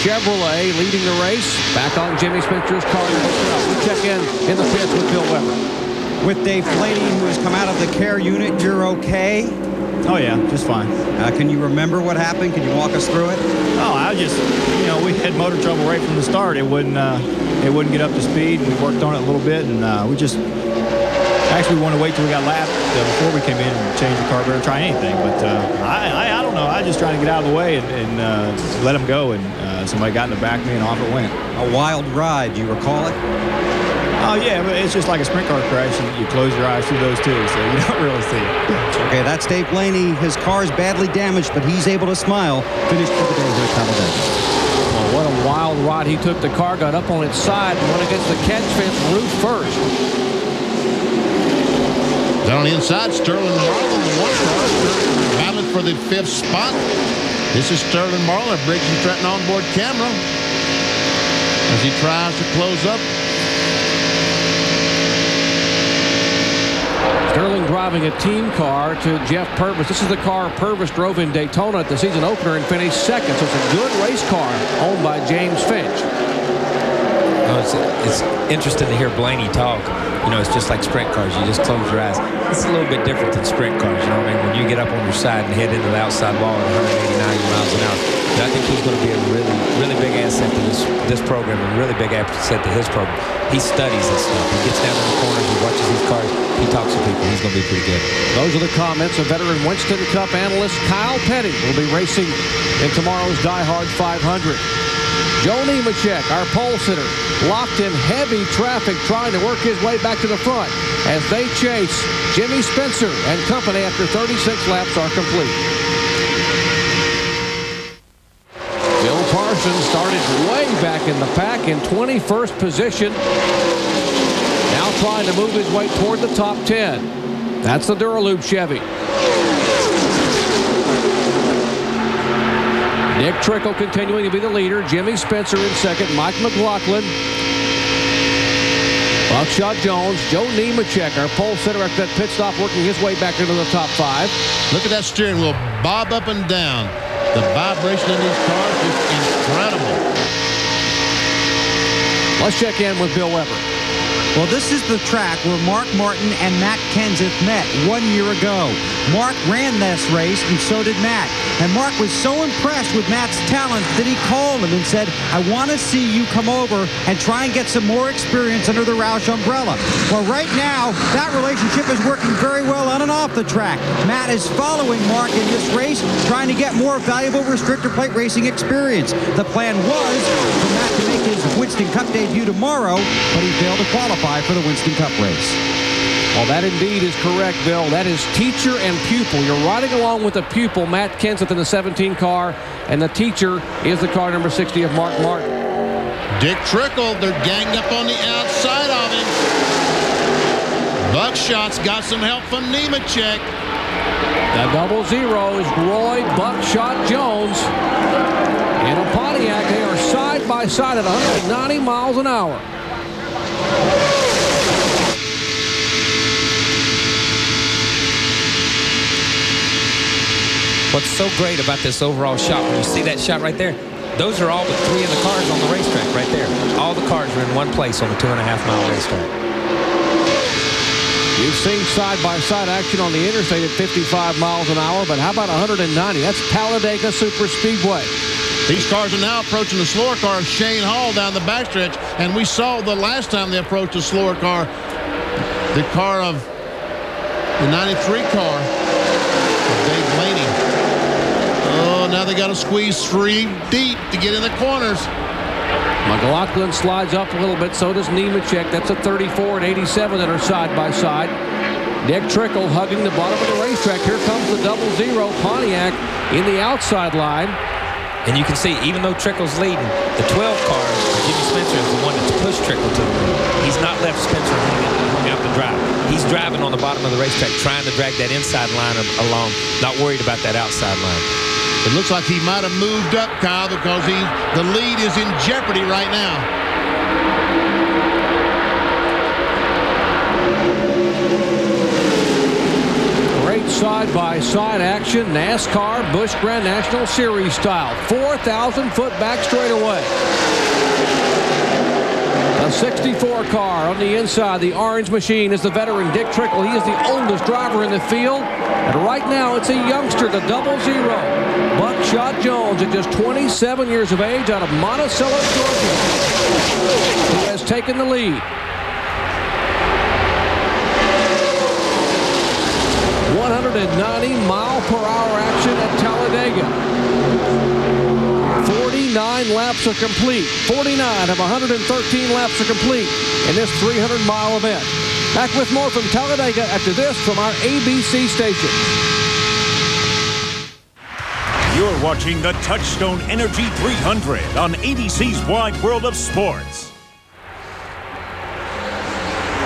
A: Chevrolet leading the race. Back on Jimmy Spencer's car. We check in the pits with Bill Weber.
C: With Dave Blaney, who has come out of the care unit, you're okay?
M: Oh, yeah, just fine.
C: Can you remember what happened? Can you walk us through it?
M: Oh, I just, we had motor trouble right from the start. It wouldn't get up to speed. We worked on it a little bit, and we just actually wanted to wait till we got lapped before we came in and change the carburetor, try anything. But I don't know. I was just trying to get out of the way and let them go, and somebody got in the back of me, and off it went.
C: A wild ride. Do you recall it?
M: Oh, yeah, but it's just like a sprint car crash. You close your eyes through those too, so you don't really see it.
C: Okay, that's Dave Blaney. His car is badly damaged, but he's able to smile. Finished for the day here at Talladega.
A: Well, what a wild ride. He took the car, got up on its side, and went against the catch fence roof first.
D: Down on the inside, Sterling Marlin, the one car, battling for the 5th spot. This is Sterling Marlin, a Briggs & Stratton onboard camera, as he tries to close up.
A: Sterling driving a team car to Jeff Purvis. This is the car Purvis drove in Daytona at the season opener and finished second. So it's a good race car owned by James Finch.
E: It's interesting to hear Blaney talk. It's just like sprint cars. You just close your eyes. It's a little bit different than sprint cars. You know what I mean? When you get up on your side and head into the outside wall at 189 miles an hour, I think he's going to be a really, really big asset to this program, and a really big asset to his program. He studies this stuff. He gets down in the corners. He watches these cars. He talks to people. He's going to be pretty good.
A: Those are the comments of veteran Winston Cup analyst Kyle Petty. Will be racing in tomorrow's Die Hard 500. Joe Nemechek, our pole sitter, locked in heavy traffic trying to work his way back to the front as they chase Jimmy Spencer and company after 36 laps are complete. Bill Parsons started way back in the pack in 21st position. Now trying to move his way toward the top 10. That's the Duraloop Chevy. Nick Trickle continuing to be the leader. Jimmy Spencer in second. Mike McLaughlin. Buckshot Jones. Joe Nemechek, our pole sitter after that pit stop, working his way back into the top 5.
D: Look at that steering wheel bob up and down. The vibration in these cars is incredible.
A: Let's check in with Bill Weber.
C: Well, this is the track where Mark Martin and Matt Kenseth met 1 year ago. Mark ran this race, and so did Matt. And Mark was so impressed with Matt's talent that he called him and said, I want to see you come over and try and get some more experience under the Roush umbrella. Well, right now, that relationship is working very well on and off the track. Matt is following Mark in this race, trying to get more valuable restrictor plate racing experience. The plan was for Matt to make his Winston Cup debut tomorrow, but he failed to qualify for the Winston Cup race.
A: Well, that indeed is correct, Bill. That is teacher and pupil. You're riding along with the pupil, Matt Kenseth, in the 17 car, and the teacher is the car number 60 of Mark Martin.
D: Dick Trickle, they're ganged up on the outside of him. Buckshot's got some help from Nemechek.
A: The 00 is Roy Buckshot Jones. In a Pontiac, they are side by side at 190 miles an hour.
E: What's so great about this overall shot, when you see that shot right there, those are all but 3 of the cars on the racetrack right there. All the cars are in one place on the 2.5-mile racetrack.
A: You've seen side-by-side action on the interstate at 55 miles an hour, but how about 190? That's Talladega Superspeedway.
D: These cars are now approaching the slower car of Shane Hall down the backstretch, and we saw the last time they approached the slower car, the car of the 93 car of Dave Blaney. Oh, now they got to squeeze 3 deep to get in the corners.
A: McLaughlin slides up a little bit, so does Nemechek. That's a 34 and 87 that are side by side. Nick Trickle hugging the bottom of the racetrack. Here comes the 00 Pontiac in the outside line.
E: And you can see, even though Trickle's leading, the 12 car, Jimmy Spencer, is the one that's pushed Trickle to the lead. He's not left Spencer hung out the drive. He's driving on the bottom of the racetrack, trying to drag that inside line along, not worried about that outside line.
D: It looks like he might have moved up, Kyle, because the lead is in jeopardy right now.
A: Great side-by-side action, NASCAR Busch Grand National Series style. 4,000-foot back straightaway. A 64 car on the inside. The orange machine is the veteran Dick Trickle. He is the oldest driver in the field. And right now, it's a youngster, the 00. Buckshot Jones at just 27 years of age out of Monticello, Georgia. He has taken the lead. 190-mile-per-hour action at Talladega. 49 laps are complete. 49 of 113 laps are complete in this 300-mile event. Back with more from Talladega after this from our ABC station.
G: You're watching the Touchstone Energy 300 on ABC's Wide World of Sports.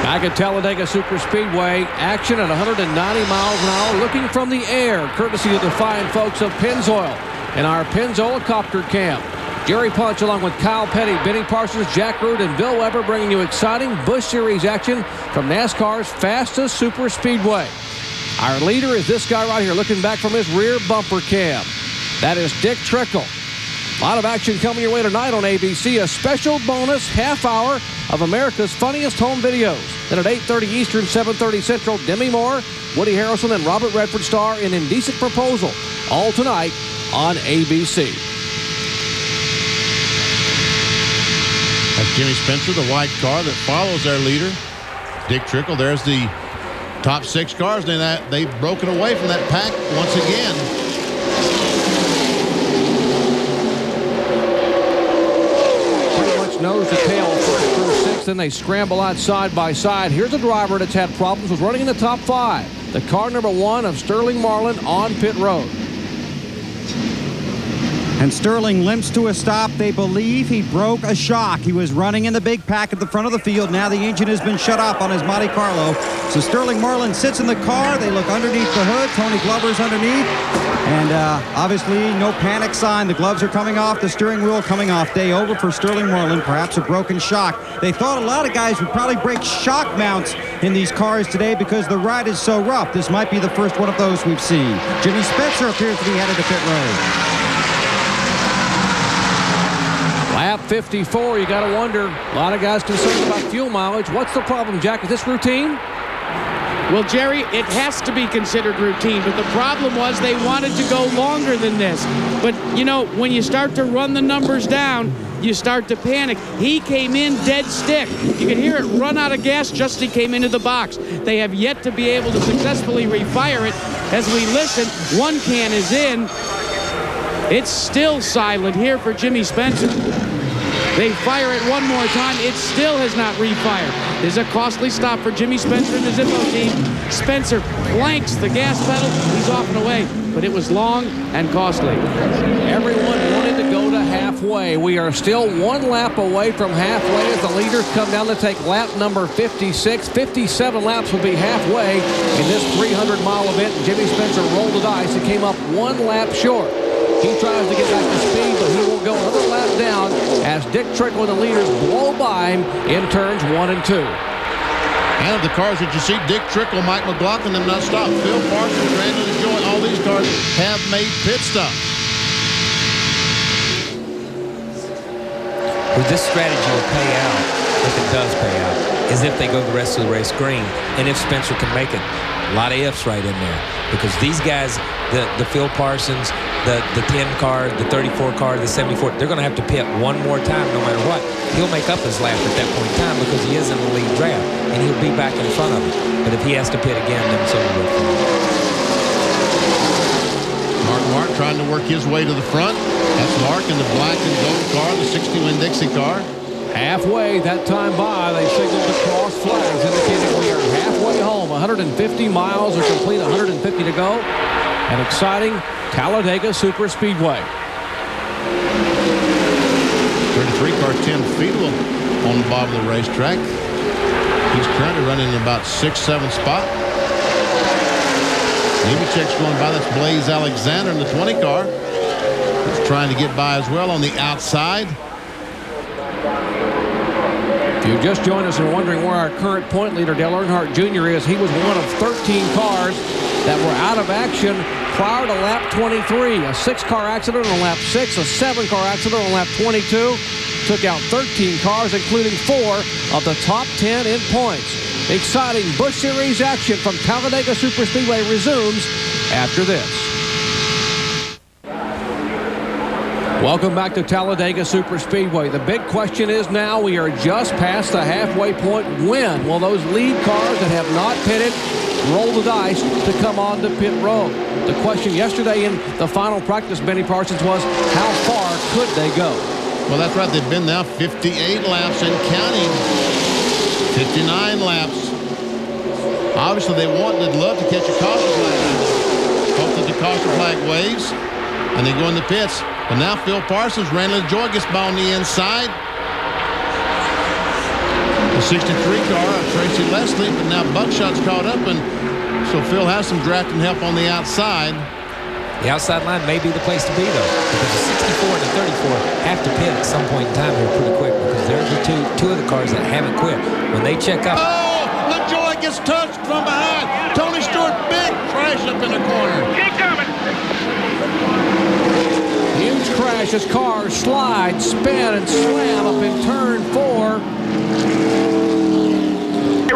A: Back at Talladega Superspeedway, action at 190 miles an hour, looking from the air, courtesy of the fine folks of Pennzoil in our Pennzoil Copter Camp. Jerry Punch along with Kyle Petty, Benny Parsons, Jack Root, and Bill Weber bringing you exciting Busch Series action from NASCAR's fastest superspeedway. Our leader is this guy right here, looking back from his rear bumper cam. That is Dick Trickle. A lot of action coming your way tonight on ABC. A special bonus half hour of America's funniest home videos. Then at 8:30 Eastern, 7:30 Central, Demi Moore, Woody Harrelson, and Robert Redford star in Indecent Proposal. All tonight on ABC.
D: That's Jimmy Spencer, the white car that follows their leader, Dick Trickle. There's the top 6 cars. They've broken away from that pack once again.
A: Nose to tail, first through 6th, then they scramble out side by side. Here's a driver that's had problems with running in the top 5. The car number 1 of Sterling Marlin on pit road.
C: And Sterling limps to a stop. They believe he broke a shock. He was running in the big pack at the front of the field. Now the engine has been shut off on his Monte Carlo. So Sterling Marlin sits in the car. They look underneath the hood. Tony Glover's underneath. And obviously no panic sign. The gloves are coming off. The steering wheel coming off. Day over for Sterling Marlin. Perhaps a broken shock. They thought a lot of guys would probably break shock mounts in these cars today because the ride is so rough. This might be the first one of those we've seen. Jimmy Spencer appears to be headed to pit road.
A: Lap 54, you got to wonder. A lot of guys concerned about fuel mileage. What's the problem, Jack? Is this routine?
B: Well, Jerry, it has to be considered routine, but the problem was they wanted to go longer than this. But, you know, when you start to run the numbers down, you start to panic. He came in dead stick. You can hear it run out of gas just as he came into the box. They have yet to be able to successfully refire it. As we listen, one can is in. It's still silent here for Jimmy Spencer. They fire it one more time. It still has not refired. There's a costly stop for Jimmy Spencer and the Zippo team. Spencer planks the gas pedal. He's off and away, but it was long and costly.
A: Everyone wanted to go to halfway. We are still 1 lap away from halfway as the leaders come down to take lap number 56. 57 laps will be halfway in this 300-mile event. Jimmy Spencer rolled the dice and came up 1 lap short. He tries to get back to speed, but he will go another lap down as Dick Trickle and the leaders blow by him in turns 1 and 2.
D: And of the cars that you see, Dick Trickle, Mike McLaughlin have not stopped. Phil Parsons, Brandon LaJoy, all these cars have made pit stops.
E: Well, this strategy will pay out, if it does pay out, is if they go the rest of the race green, and if Spencer can make it. A lot of ifs right in there, because these guys, the Phil Parsons, the 10 car, the 34 car, the 74, they're going to have to pit one more time no matter what. He'll make up his lap at that point in time because he is in the lead draft, and he'll be back in front of him. But if he has to pit again, then it's over with.
D: Mark trying to work his way to the front. That's Mark in the black and gold car, the 60 Winn-Dixie car.
A: Halfway, that time by, they signaled the cross flags indicating we are halfway home. 150 miles are complete, 150 to go. An exciting Talladega Superspeedway.
D: 33 car, Tim Feedwell, on the bottom of the racetrack. He's currently running in about 6th, 7th spot. Nemechek's going by. That's Blaze Alexander in the 20 car. He's trying to get by as well on the outside.
A: If you just joined us and wondering where our current point leader, Dale Earnhardt Jr. is, he was one of 13 cars that were out of action prior to lap 23. A 6-car accident on lap 6, a 7-car accident on lap 22. Took out 13 cars, including 4 of the top 10 in points. Exciting Busch Series action from Talladega Superspeedway resumes after this. Welcome back to Talladega Superspeedway. The big question is now we are just past the halfway point. When will those lead cars that have not pitted roll the dice to come on to pit road? The question yesterday in the final practice, Benny Parsons, was how far could they go?
D: Well, that's right. They've been now 58 laps and counting. 59 laps. Obviously, they'd love to catch a caution flag. Hope that the caution flag waves and they go in the pits. But now Phil Parsons, Randy LaJoie gets by on the inside. The 63 car of Tracy Leslie, but now Buckshot's caught up, and so Phil has some drafting help on the outside.
E: The outside line may be the place to be, though, because the 64 and the 34 have to pit at some point in time here pretty quick, because they're the two of the cars that haven't quit. When they check up...
D: Oh! LaJoie gets touched from behind. Tony Stewart, big crash up in the corner.
K: Keep coming.
A: Huge crash as cars slide, spin, and slam up in turn 4.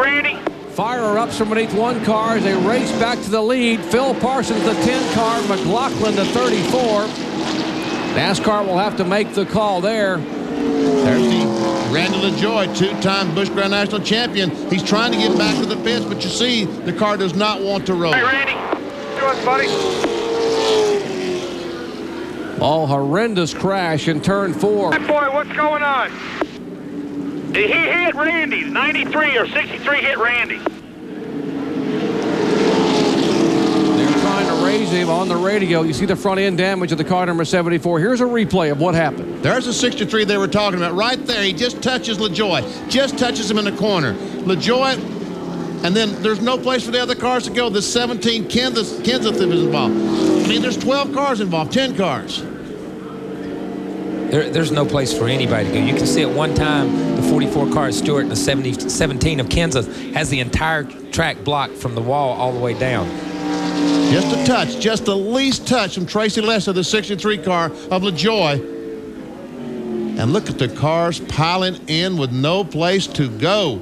K: Randy.
A: Fire-ups from beneath one car as they race back to the lead. Phil Parsons, the 10 car, McLaughlin, the 34. NASCAR will have to make the call there.
D: There's the Randy LaJoie, 2-time Busch Grand National champion. He's trying to get back to the pits, but you see the car does not want to roll.
K: Hey, Randy. Do us, buddy.
A: Oh, horrendous crash in turn 4.
K: Hey, boy, what's going on? He hit Randy. 93 or 63 hit Randy.
A: They're trying to raise him on the radio. You see the front end damage of the car number 74. Here's a replay of what happened.
D: There's the 63 they were talking about. Right there, he just touches LaJoie. Just touches him in the corner. LaJoie, and then there's no place for the other cars to go. The 17 Kenseth is involved. I mean, there's 12 cars involved, 10 cars.
E: There's no place for anybody to go. You can see at one time the 44 car of Stewart and the 17 of Kenseth has the entire track blocked from the wall all the way down.
D: Just a touch, just the least touch from Tracy Leslie, the 63 car of LaJoie. And look at the cars piling in with no place to go.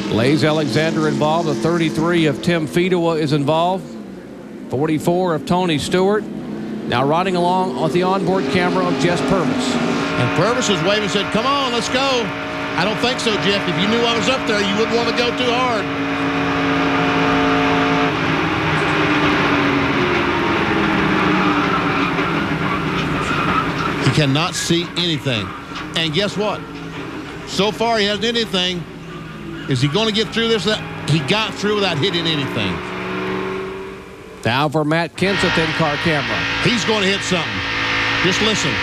A: Blaze Alexander involved. The 33 of Tim Feedwell is involved. 44 of Tony Stewart. Now riding along with the onboard camera of Jess Purvis.
D: And Purvis was waving and said, come on, let's go. I don't think so, Jeff. If you knew I was up there, you wouldn't want to go too hard. He cannot see anything. And guess what? So far, he hasn't hit anything. Is he going to get through this? He got through without hitting anything.
A: Now for Matt Kenseth in-car camera.
D: He's going to hit something. Just listen.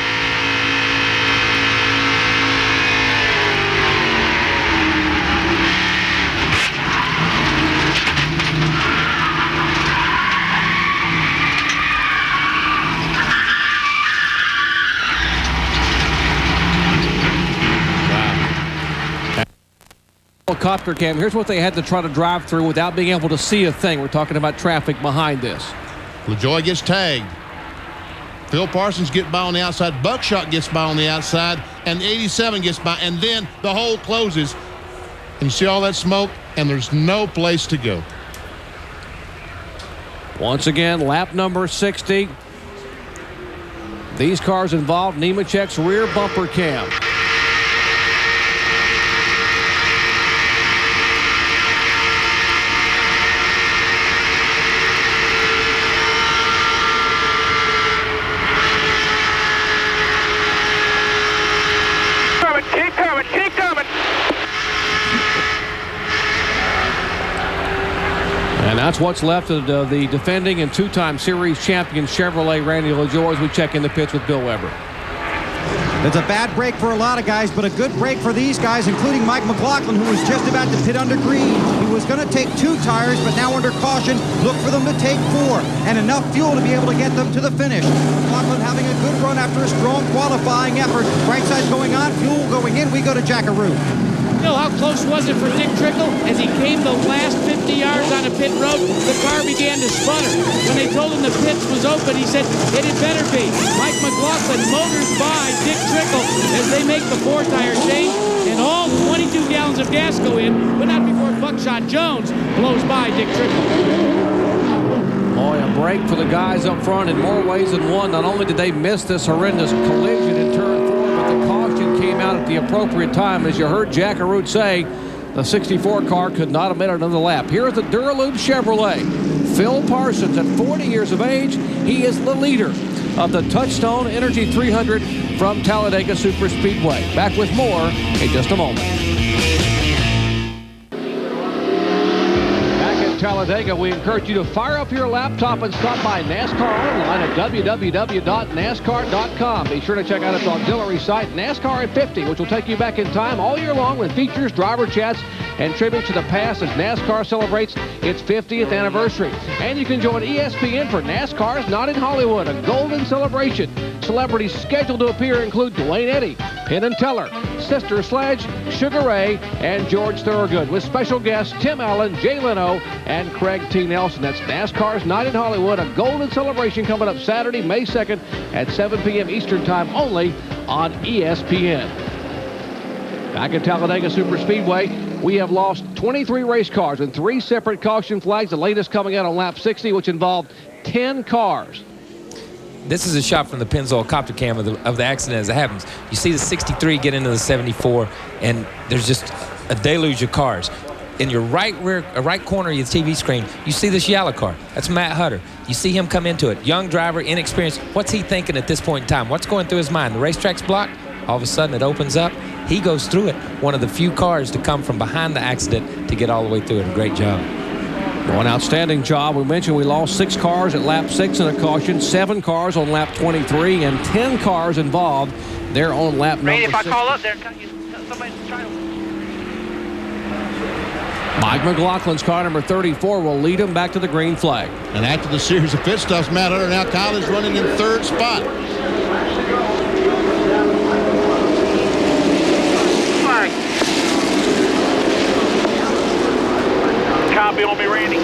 A: Helicopter cam. Here's what they had to try to drive through without being able to see a thing. We're talking about traffic behind this.
D: LaJoie gets tagged. Phil Parsons gets by on the outside. Buckshot gets by on the outside. And 87 gets by. And then the hole closes. And you see all that smoke, and there's no place to go.
A: Once again, lap number 60. These cars involved Nemechek's rear bumper cam. It's what's left of the defending and two-time series champion Chevrolet Randy LaJoie as we check in the pits with Bill Weber.
C: It's a bad break for a lot of guys, but a good break for these guys, including Mike McLaughlin, who was just about to pit under green. He was going to take 2 tires, but now under caution, look for them to take 4, and enough fuel to be able to get them to the finish. McLaughlin having a good run after a strong qualifying effort. Right side going on, fuel going in. We go to Jackaroo.
B: Bill, how close was it for Dick Trickle? As he came the last 50 yards on a pit road, the car began to sputter. When they told him the pits was open, he said, it had better be. Mike McLaughlin motors by Dick Trickle as they make the 4-tire change, and all 22 gallons of gas go in, but not before Buckshot Jones blows by Dick Trickle.
A: Boy, a break for the guys up front in more ways than one. Not only did they miss this horrendous collision in turn 4, but the caution came out at the appropriate time. As you heard Jackaroo say, the 64 car could not have made another lap. Here is the Duralube Chevrolet. Phil Parsons, at 40 years of age, he is the leader of the Touchstone Energy 300 from Talladega Superspeedway. Back with more in just a moment. Talladega, we encourage you to fire up your laptop and stop by NASCAR online at www.nascar.com. Be sure to check out its auxiliary site, NASCAR at 50, which will take you back in time all year long with features, driver chats, and tributes to the past as NASCAR celebrates its 50th anniversary. And you can join ESPN for NASCAR's Not in Hollywood, a golden celebration. Celebrities scheduled to appear include Dwayne Eddy, Penn and Teller, Sister Sledge, Sugar Ray, and George Thorogood, with special guests Tim Allen, Jay Leno, and Craig T. Nelson. That's NASCAR's Night in Hollywood, a golden celebration coming up Saturday, May 2nd at 7 p.m. Eastern Time only on ESPN. Back at Talladega Superspeedway, we have lost 23 race cars and 3 separate caution flags, the latest coming out on lap 60, which involved 10 cars.
E: This is a shot from the Pennzoil copter cam of the accident as it happens. You see the 63 get into the 74, and there's just a deluge of cars. In your right corner of your TV screen, you see this yellow car. That's Matt Hutter. You see him come into it. Young driver, inexperienced. What's he thinking at this point in time? What's going through his mind? The racetrack's blocked. All of a sudden, it opens up. He goes through it. One of the few cars to come from behind the accident to get all the way through it. A great job.
A: An outstanding job. We mentioned we lost 6 cars at lap 6 in a caution, 7 cars on lap 23, and 10 cars involved there on lap number 6.
K: Randy, if I call up there, somebody's trying to...
A: Mike McLaughlin's car number 34 will lead him back to the green flag.
D: And after the series of pit stops, Matt Hutter now Kyle is running in 3rd spot.
K: Copy on me, Randy.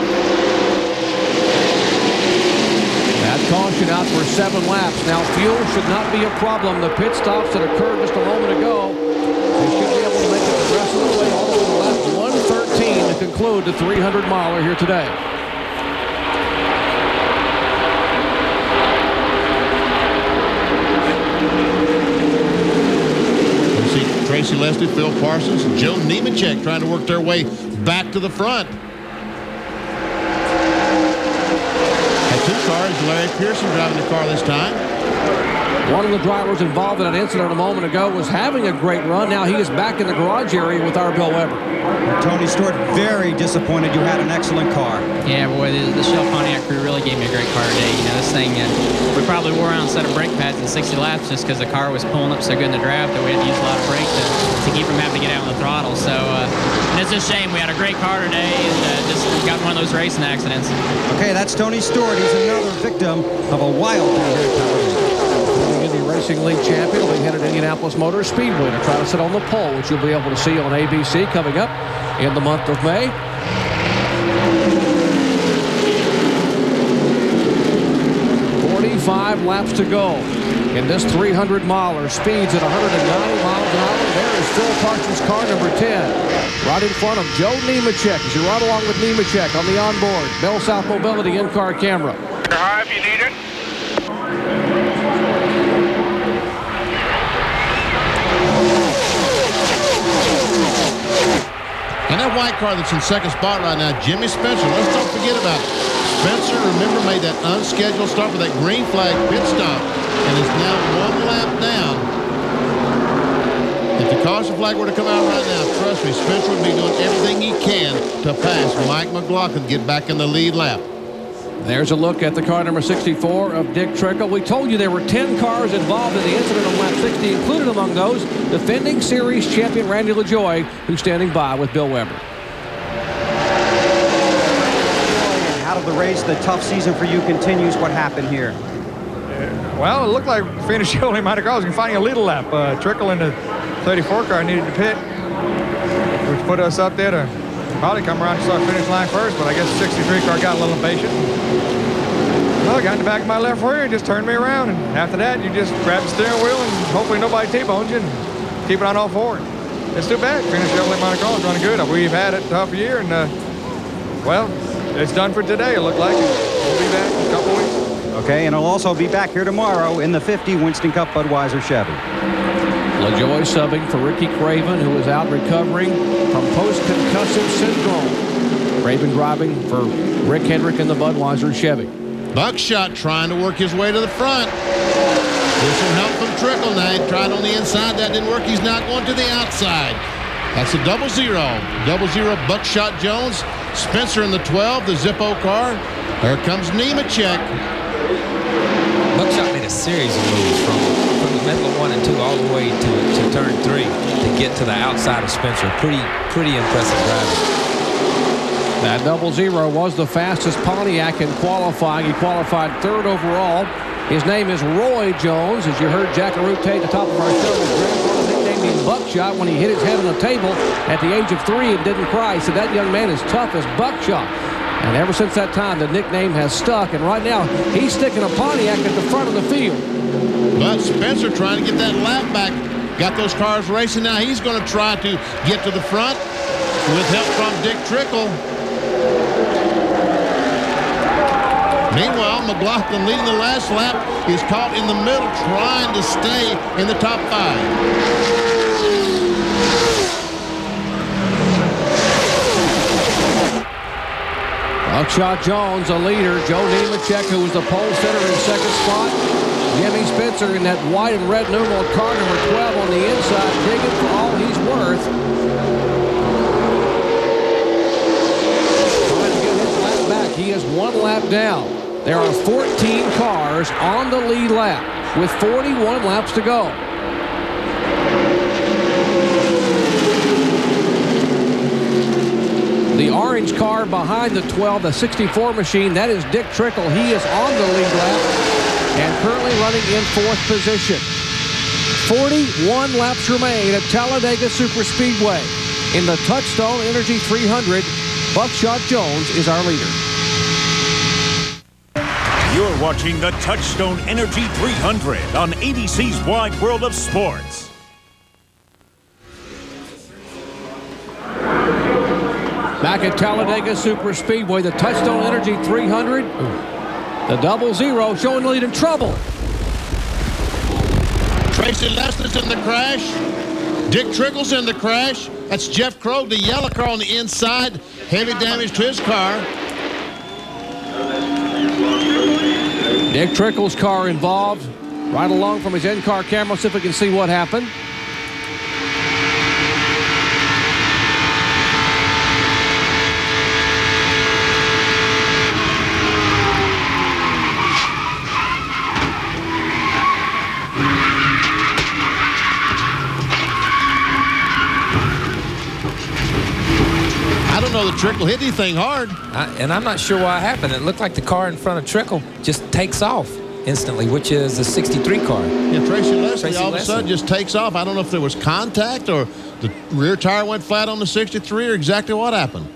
A: That caution out for 7 laps. Now, fuel should not be a problem. The pit stops that occurred just a moment ago, they should be able to make it the rest of the way all the way to lap 113 to conclude the 300-miler here today.
D: You see Tracy Leslie, Phil Parsons, Joe Nemechek trying to work their way back to the front. Had 2 cars, Larry Pearson driving the car this time.
A: One of the drivers involved in an incident a moment ago was having a great run. Now he is back in the garage area with our Bill Weber.
C: Tony Stewart, very disappointed. You had an excellent car.
N: Yeah, boy, the Shell Pontiac crew really gave me a great car today. You know, this thing, we probably wore around a set of brake pads in 60 laps just because the car was pulling up so good in the draft that we had to use a lot of brake to keep from having to get out on the throttle. So, and it's a shame. We had a great car today and just got one of those racing accidents.
C: Okay, that's Tony Stewart. He's another victim of a wild thing here at Talladega.
A: The Racing League champion will be headed to Indianapolis Motor Speedway to try to sit on the pole, which you'll be able to see on ABC coming up in the month of May. Five laps to go in this 300-miler. Speeds at 190 miles an hour. There is Phil Parsons' car number 10, right in front of Joe Nemechek. As you ride along with Nemechek on the onboard Bell South Mobility in-car camera.
K: High if you need it.
D: And that white car that's in 2nd spot right now, Jimmy Spencer, let's don't forget about it. Spencer, remember, made that unscheduled start with that green flag pit stop and is now 1 lap down. If he caution flag were to come out right now, trust me, Spencer would be doing everything he can to pass Mike McLaughlin, get back in the lead lap.
A: There's a look at the car number 64 of Dick Trickle. We told you there were 10 cars involved in the incident on lap 60, included among those defending series champion Randy LaJoie, who's standing by with Bill Weber.
C: Out of the race, the tough season for you continues. What happened here?
M: Well, it looked like finish only might have caused finding a little lap. Trickle in the 34 car needed to pit, which put us up there to probably come around to start finish line first, but I guess the 63 car got a little impatient. Well, I got in the back of my left rear and just turned me around, and after that, you just grab the steering wheel and hopefully nobody T-bones you and keep it on all four. It's too bad. Finish Chevrolet Monte Carlo is running good. We've had it a tough year, and well, it's done for today, it looked like. We'll be back in a couple weeks.
C: Okay, and I'll also be back here tomorrow in the 50 Winston Cup Budweiser Chevy.
A: LaJoie subbing for Ricky Craven, who is out recovering from post-concussive syndrome. Craven driving for Rick Hendrick in the Budweiser Chevy.
D: Buckshot trying to work his way to the front. There's some help from Trickle now. He tried on the inside. That didn't work. He's now going to the outside. That's a 0-0. 0-0 Buckshot Jones. Spencer in the 12, the Zippo car. There comes Nemechek.
E: Buckshot made a series of moves from the middle of 1 and 2 all the way to turn 3 to get to the outside of Spencer. Pretty impressive driving.
A: That 0-0 was the fastest Pontiac in qualifying. He qualified 3rd overall. His name is Roy Jones. As you heard Jack Arute at the top of our show, his grandfather nicknamed him Buckshot when he hit his head on the table at the age of 3 and didn't cry. He said that young man is tough as Buckshot. And ever since that time, the nickname has stuck. And right now, he's sticking a Pontiac at the front of the field.
D: But Spencer trying to get that lap back. Got those cars racing now. He's going to try to get to the front with help from Dick Trickle. Meanwhile, McLaughlin leading the last lap is caught in the middle trying to stay in the top 5.
A: Buckshot Jones, a leader. Joe Nemechek, who was the pole sitter in 2nd spot. Jimmy Spencer in that white and red numeral car number 12 on the inside, digging for all he's worth. Trying to get his lap back. He is 1 lap down. There are 14 cars on the lead lap with 41 laps to go. The orange car behind the 12, the 64 machine, that is Dick Trickle. He is on the lead lap and currently running in 4th position. 41 laps remain at Talladega Superspeedway. In the Touchstone Energy 300, Buckshot Jones is our leader.
G: You're watching the Touchstone Energy 300 on ABC's Wide World of Sports.
A: Back at Talladega Superspeedway, the Touchstone Energy 300. The 0-0 showing the lead in trouble.
D: Tracy Lessner's in the crash. Dick Trickle's in the crash. That's Jeff Krogh, the yellow car on the inside. Heavy damage to his car.
A: Dick Trickle's car involved. Right along from his in-car camera, see if we can see what happened.
D: I don't know that Trickle hit anything hard.
E: And I'm not sure what happened. It looked like the car in front of Trickle just takes off instantly, which is the 63 car.
D: Yeah, Tracy Leslie all of a sudden just takes off. I don't know if there was contact or the rear tire went flat on the 63 or exactly what happened.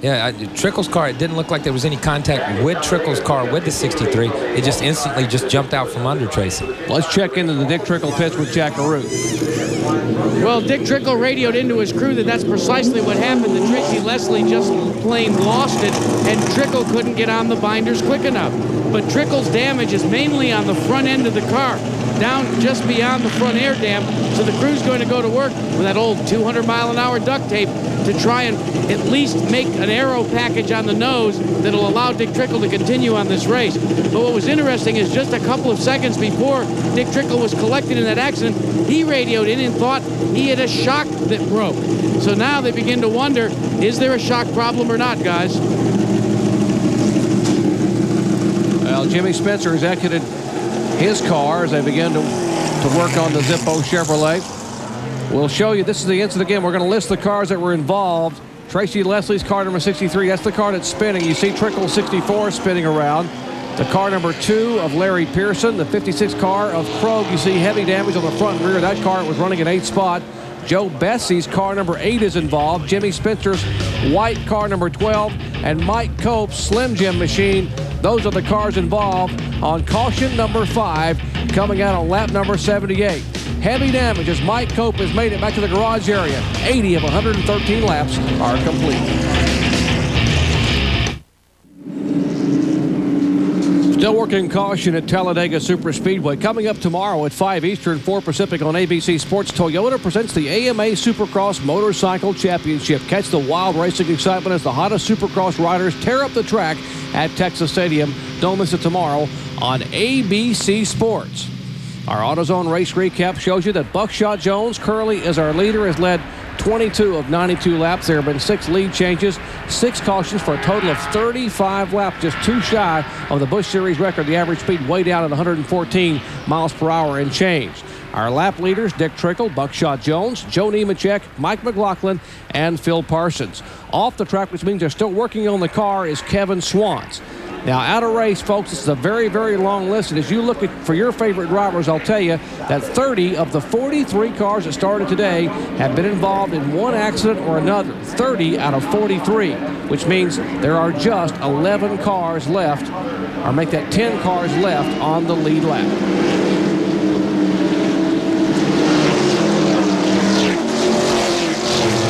E: Yeah, Trickle's car, it didn't look like there was any contact with Trickle's car with the 63. It just instantly just jumped out from under Tracy.
A: Let's check into the Dick Trickle pits with Jack Arute.
B: Well, Dick Trickle radioed into his crew that that's precisely what happened. That Tracy Leslie just plain lost it, and Trickle couldn't get on the binders quick enough. But Trickle's damage is mainly on the front end of the car. down just beyond the front air dam. So the crew's going to go to work with that old 200-mile-an-hour duct tape to try and at least make an aero package on the nose that'll allow Dick Trickle to continue on this race. But what was interesting is just a couple of seconds before Dick Trickle was collected in that accident, he radioed in and thought he had a shock that broke. So now they begin to wonder, is there a shock problem or not, guys?
A: Well, Jimmy Spencer has exited his car as they begin to work on the Zippo Chevrolet. We'll show you, this is the incident again. We're going to list the cars that were involved. Tracy Leslie's car number 63, that's the car that's spinning. You see Trickle 64 spinning around. The car number 2 of Larry Pearson, the 56 car of Krogh. You see heavy damage on the front and rear. That car was running an 8th spot. Joe Bessie's car number 8 is involved. Jimmy Spencer's white car number 12, and Mike Cope's Slim Jim machine. Those are the cars involved on caution number 5, coming out on lap number 78. Heavy damage as Mike Cope has made it back to the garage area. 80 of 113 laps are complete. Still working caution at Talladega Superspeedway. Coming up tomorrow at 5 Eastern, 4 Pacific on ABC Sports, Toyota presents the AMA Supercross Motorcycle Championship. Catch the wild racing excitement as the hottest Supercross riders tear up the track at Texas Stadium. Don't miss it tomorrow on ABC Sports. Our AutoZone race recap shows you that Buckshot Jones currently is our leader, has led 22 of 92 laps. There have been 6 lead changes, 6 cautions for a total of 35 laps, just 2 shy of the Busch Series record. The average speed way down at 114 miles per hour and change. Our lap leaders, Dick Trickle, Buckshot Jones, Joe Nemechek, Mike McLaughlin, and Phil Parsons. Off the track, which means they're still working on the car, is Kevin Swans. Now, out of race, folks, this is a very, very long list. And as you look for your favorite drivers, I'll tell you that 30 of the 43 cars that started today have been involved in one accident or another. 30 out of 43, which means there are just 11 cars left, or make that 10 cars left on the lead lap.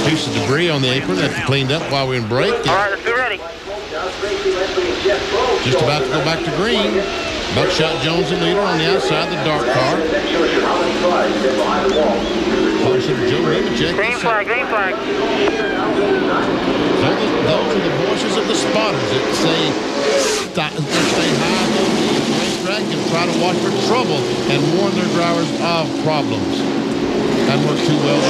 D: Piece of debris on the apron that's cleaned up while we're in break.
K: All right, let's be ready.
D: Just about to go back to green. Buckshot Jones the leader on the outside, the dark car. Carson Joe Nemechek.
K: Green flag, green flag.
D: Those are the voices of the spotters that say stay high above the racetrack and try to watch for trouble and warn their drivers of problems. That works too well.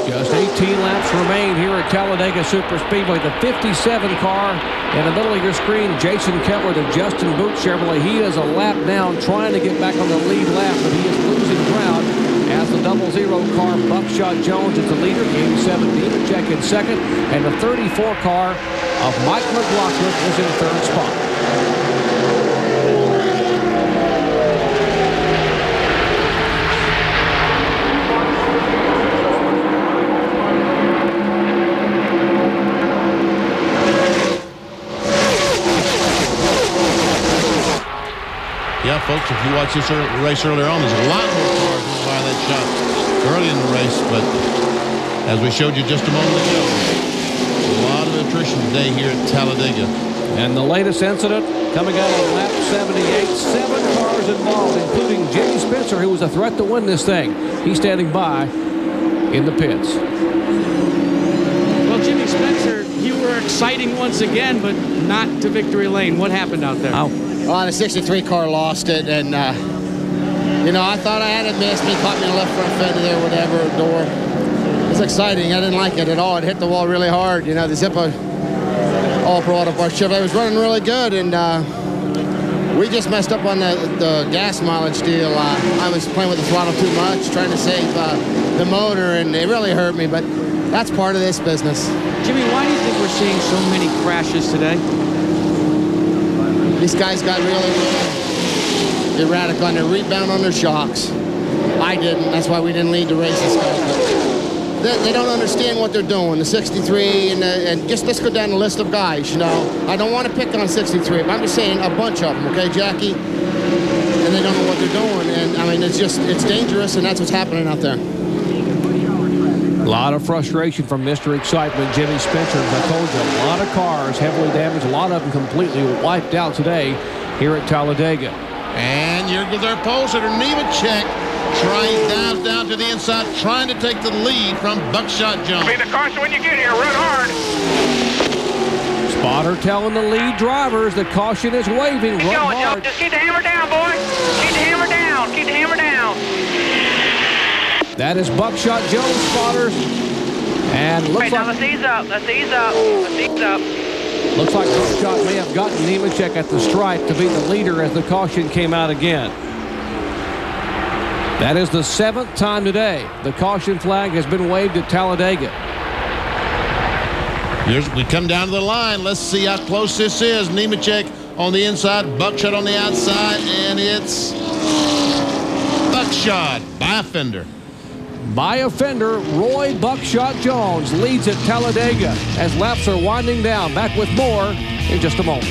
A: Just 18 laps remain here at Talladega Superspeedway. The 57 car in the middle of your screen, Jason Kettler, the Justin Boot Chevrolet. He is a lap down trying to get back on the lead lap, but he is losing ground as the 00 car, Buckshot Jones, is the leader. The 87 Nemechek in second, and the 34 car of Mike McLaughlin is in third spot.
D: Yeah, folks, if you watch this race earlier on, there's a lot more cars went by that shot early in the race, but as we showed you just a moment ago, a lot of attrition today here at Talladega.
A: And the latest incident coming out on lap 78, 7 cars involved, including Jimmy Spencer, who was a threat to win this thing. He's standing by in the pits.
B: Well, Jimmy Spencer, you were exciting once again, but not to victory lane. What happened out there?
O: Well, the 63 car lost it, and, you know, I thought I had it missed me, caught me in the left front fender there, whatever, door. It was exciting. I didn't like it at all. It hit the wall really hard. You know, the Zippo all brought up our Chevrolet. It was running really good, and we just messed up on the gas mileage deal. I was playing with the throttle too much, trying to save the motor, and it really hurt me, but that's part of this business.
B: Jimmy, why do you think we're seeing so many crashes today?
O: These guys got really erratic on their rebound on their shocks. I didn't. That's why we didn't lead the race this time. They don't understand what they're doing. The 63 and just let's go down the list of guys. You know, I don't want to pick on 63, but I'm just saying a bunch of them. Okay, Jackie, and they don't know what they're doing. And I mean, it's dangerous, and that's what's happening out there.
A: A lot of frustration from Mr. Excitement, Jimmy Spencer. As I told you, a lot of cars heavily damaged, a lot of them completely wiped out today here at Talladega.
D: And you're with their pole sitter, Nemechek, dives down to the inside, trying to take the lead from Buckshot Jones.
K: Be the caution when you get here. Run hard.
A: Spotter telling the lead drivers the caution is waving.
K: Keep going, Joe. Just keep the hammer down, boys. Keep the hammer down. Keep the hammer down.
A: That is Buckshot Jones, spotters. And looks like...
K: let's ease up. Let's ease up. Let's ease up.
A: Looks like Buckshot may have gotten Nemechek at the stripe to be the leader as the caution came out again. That is the 7th time today the caution flag has been waved at Talladega.
D: We come down to the line. Let's see how close this is. Nemechek on the inside, Buckshot on the outside, and it's Buckshot by a fender.
A: By a fender, Roy Buckshot Jones leads at Talladega as laps are winding down. Back with more in just a moment.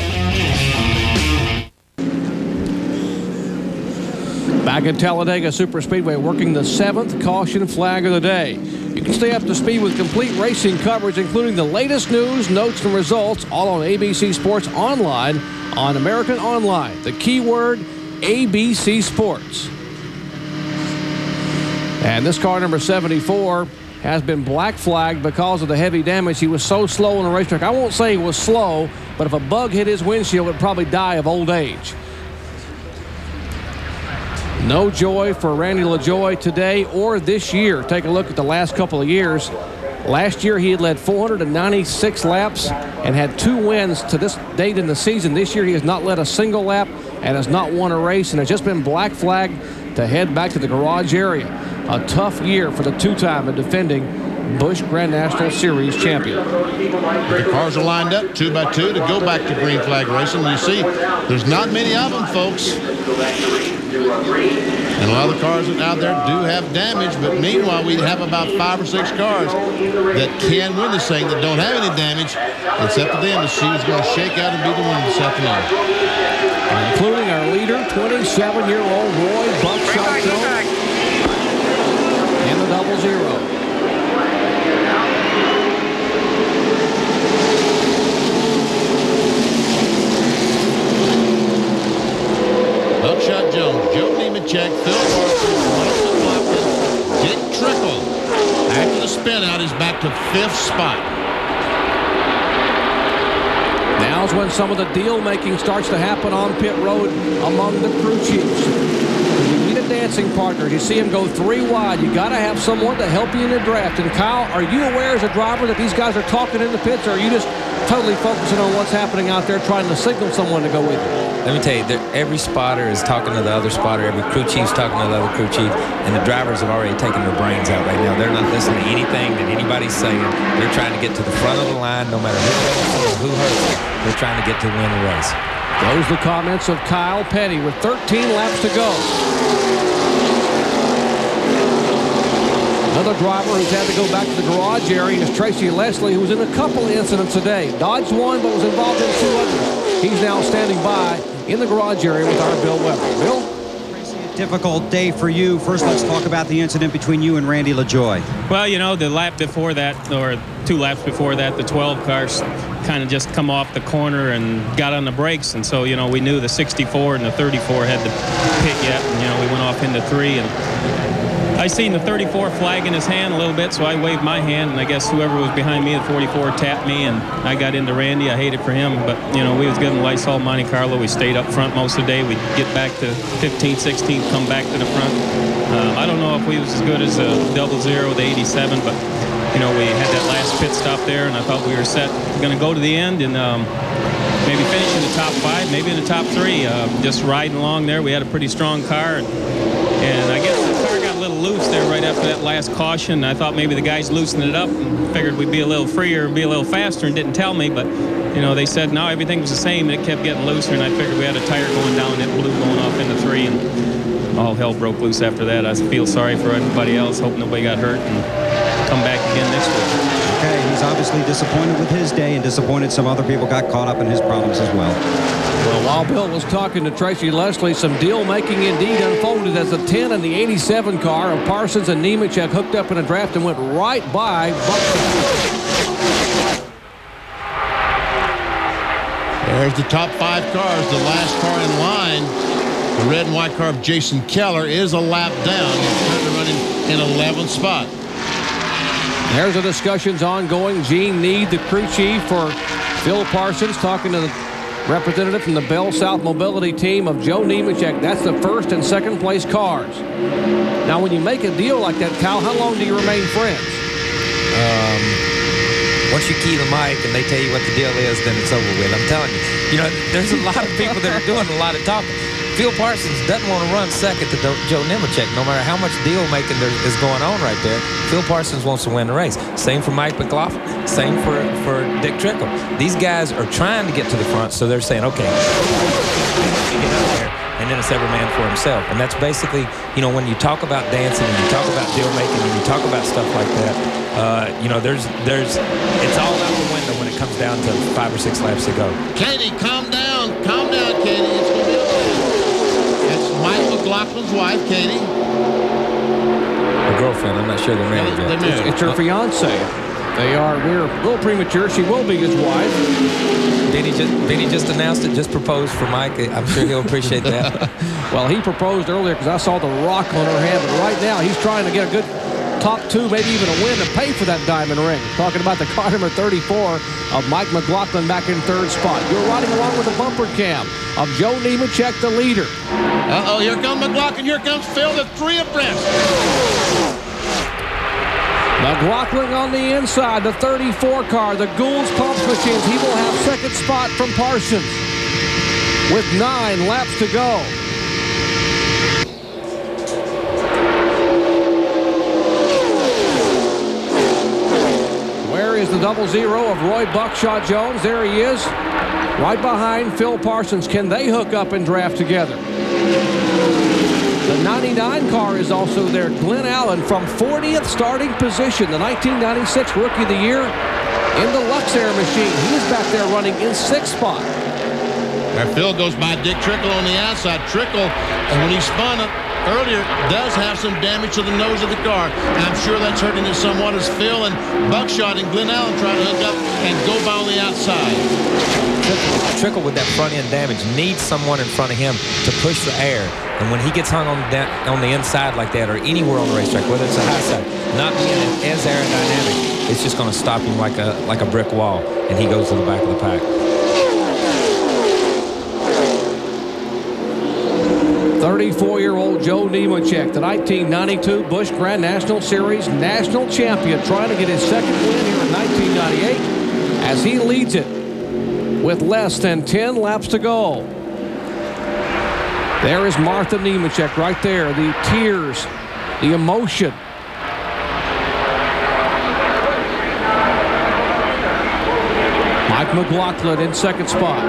A: Back at Talladega Superspeedway, working the 7th caution flag of the day. You can stay up to speed with complete racing coverage, including the latest news, notes, and results, all on ABC Sports Online on American Online. The keyword, ABC Sports. And this car, number 74, has been black flagged because of the heavy damage. He was so slow on the racetrack. I won't say he was slow, but if a bug hit his windshield, it would probably die of old age. No joy for Randy LaJoie today or this year. Take a look at the last couple of years. Last year, he had led 496 laps and had 2 wins to this date in the season. This year, he has not led a single lap and has not won a race and has just been black flagged to head back to the garage area. A tough year for the 2-time and defending Busch Grand National Series champion.
D: The cars are lined up 2 by 2 to go back to green flag racing. You see, there's not many of them, folks. And a lot of the cars out there do have damage, but meanwhile, we have about 5 or 6 cars that can win this thing that don't have any damage. It's up to them to see who's going to shake out and be the winner this afternoon.
A: Including our leader, 27-year-old Roy Buckshot Jones in the 0-0.
D: Buckshot Jones, Joe Nemechek, Phil Parker, Michael Blockton, Dick Trickle. After the spin out, he's back to 5th spot.
A: Now's when some of the deal-making starts to happen on pit road among the crew chiefs. You need a dancing partner. You see him go 3 wide. You got to have someone to help you in the draft. And Kyle, are you aware as a driver that these guys are talking in the pits, or are you just totally focusing on what's happening out there, trying to signal someone to go with you?
E: Let me tell you, every spotter is talking to the other spotter. Every crew chief's talking to the other crew chief. And the drivers have already taken their brains out right now. They're not listening to anything that anybody's saying. They're trying to get to the front of the line, no matter who hurts them. They're trying to get to win the race.
A: Those are the comments of Kyle Petty with 13 laps to go. Another driver who's had to go back to the garage area is Tracy Leslie, who was in a couple of incidents today. Dodged one, but was involved in 2 others. He's now standing by in the garage area with our Bill Weber. Bill?
C: Difficult day for you. First, let's talk about the incident between you and Randy LaJoie.
L: Well, you know, the lap before that, or 2 laps before that, the 12 cars kind of just come off the corner and got on the brakes. And so, you know, we knew the 64 and the 34 had the pit yet. And, you know, we went off into 3. And I seen the 34 flag in his hand a little bit, so I waved my hand, and I guess whoever was behind me, the 44, tapped me, and I got into Randy. I hated for him, but, you know, we was good in Lysol, Monte Carlo. We stayed up front most of the day. We'd get back to 15th, 16th, come back to the front. I don't know if we was as good as a 0-0, the 87, but, you know, we had that last pit stop there, and I thought we were set. We're going to go to the end and maybe finish in the top 5, maybe in the top 3. Just riding along there. We had a pretty strong car, and I guess the car got a little loose there right after that last caution. I thought maybe the guys loosened it up and figured we'd be a little freer and be a little faster, and didn't tell me, but, you know, they said no, everything was the same, and it kept getting looser, and I figured we had a tire going down, and it blew going off into 3, and all hell broke loose after that. I feel sorry for everybody else, hope nobody got hurt, and come back again next week.
C: Okay, he's obviously disappointed with his day and disappointed some other people got caught up in his problems as well.
A: Well, while Bill was talking to Tracy Leslie, some deal-making indeed unfolded as the 10 and the 87 car of Parsons and Nemechek hooked up in a draft and went right by Buckshot.
D: There's the top 5 cars, the last car in line. The red and white car of Jason Keller is a lap down. He's currently running in 11th spot.
A: There's the discussions ongoing. Gene Need, the crew chief for Phil Parsons, talking to the representative from the Bell South Mobility team of Joe Nemechek. That's the first and second place cars. Now, when you make a deal like that, Kyle, how long do you remain friends?
E: Once you key the mic and they tell you what the deal is, then it's over with. I'm telling you. You know, there's a lot of people that are doing a lot of talking. Phil Parsons doesn't want to run second to Joe Nemechek, no matter how much deal making there is going on right there. Phil Parsons wants to win the race. Same for Mike McLaughlin. Same for Dick Trickle. These guys are trying to get to the front, so they're saying, okay, get up there, and then it's every man for himself. And that's basically, you know, when you talk about dancing and you talk about deal making and you talk about stuff like that, you know, there's it's all out the window when it comes down to 5 or 6 laps to go.
D: Katie, calm down, Katie. It's going to be okay. That's Mike McLaughlin's wife, Katie.
E: Her girlfriend. I'm not sure they're married yet.
A: It's her fiance. We're a little premature. She will be his wife.
E: Benny just announced it, just proposed for Mike. I'm sure he'll appreciate that.
A: Well, he proposed earlier because I saw the rock on her hand, but right now he's trying to get a good top 2, maybe even a win to pay for that diamond ring. Talking about the car number 34 of Mike McLaughlin back in 3rd spot. You're riding along with the bumper cam of Joe Nemechek, the leader.
D: Uh-oh, here comes McLaughlin. Here comes Phil, the 3 abreast.
A: McLaughlin on the inside, the 34 car, the Gould's Pump Machines. He will have 2nd spot from Parsons with 9 laps to go. Where is the 00 of Roy Buckshot Jones? There he is, right behind Phil Parsons. Can they hook up and draft together? The 99 car is also there. Glenn Allen from 40th starting position, the 1996 Rookie of the Year in the Luxair machine. He's back there running in 6th spot.
D: There Phil goes by Dick Trickle on the outside. Trickle, and when he spun it earlier, does have some damage to the nose of the car. And I'm sure that's hurting it somewhat as Phil and Buckshot and Glenn Allen try to hook up and go by on the outside.
E: Trickle with that front end damage needs someone in front of him to push the air. And when he gets hung on the inside like that, or anywhere on the racetrack, whether it's a high side, not being as aerodynamic, it's just going to stop him like a brick wall, and he goes to the back of the pack.
A: 34-year-old Joe Nemechek, the 1992 Busch Grand National Series national champion, trying to get his 2nd win here in 1998 as he leads it with less than 10 laps to go. There is Martha Nemechek right there, the tears, the emotion. Mike McLaughlin in 2nd spot.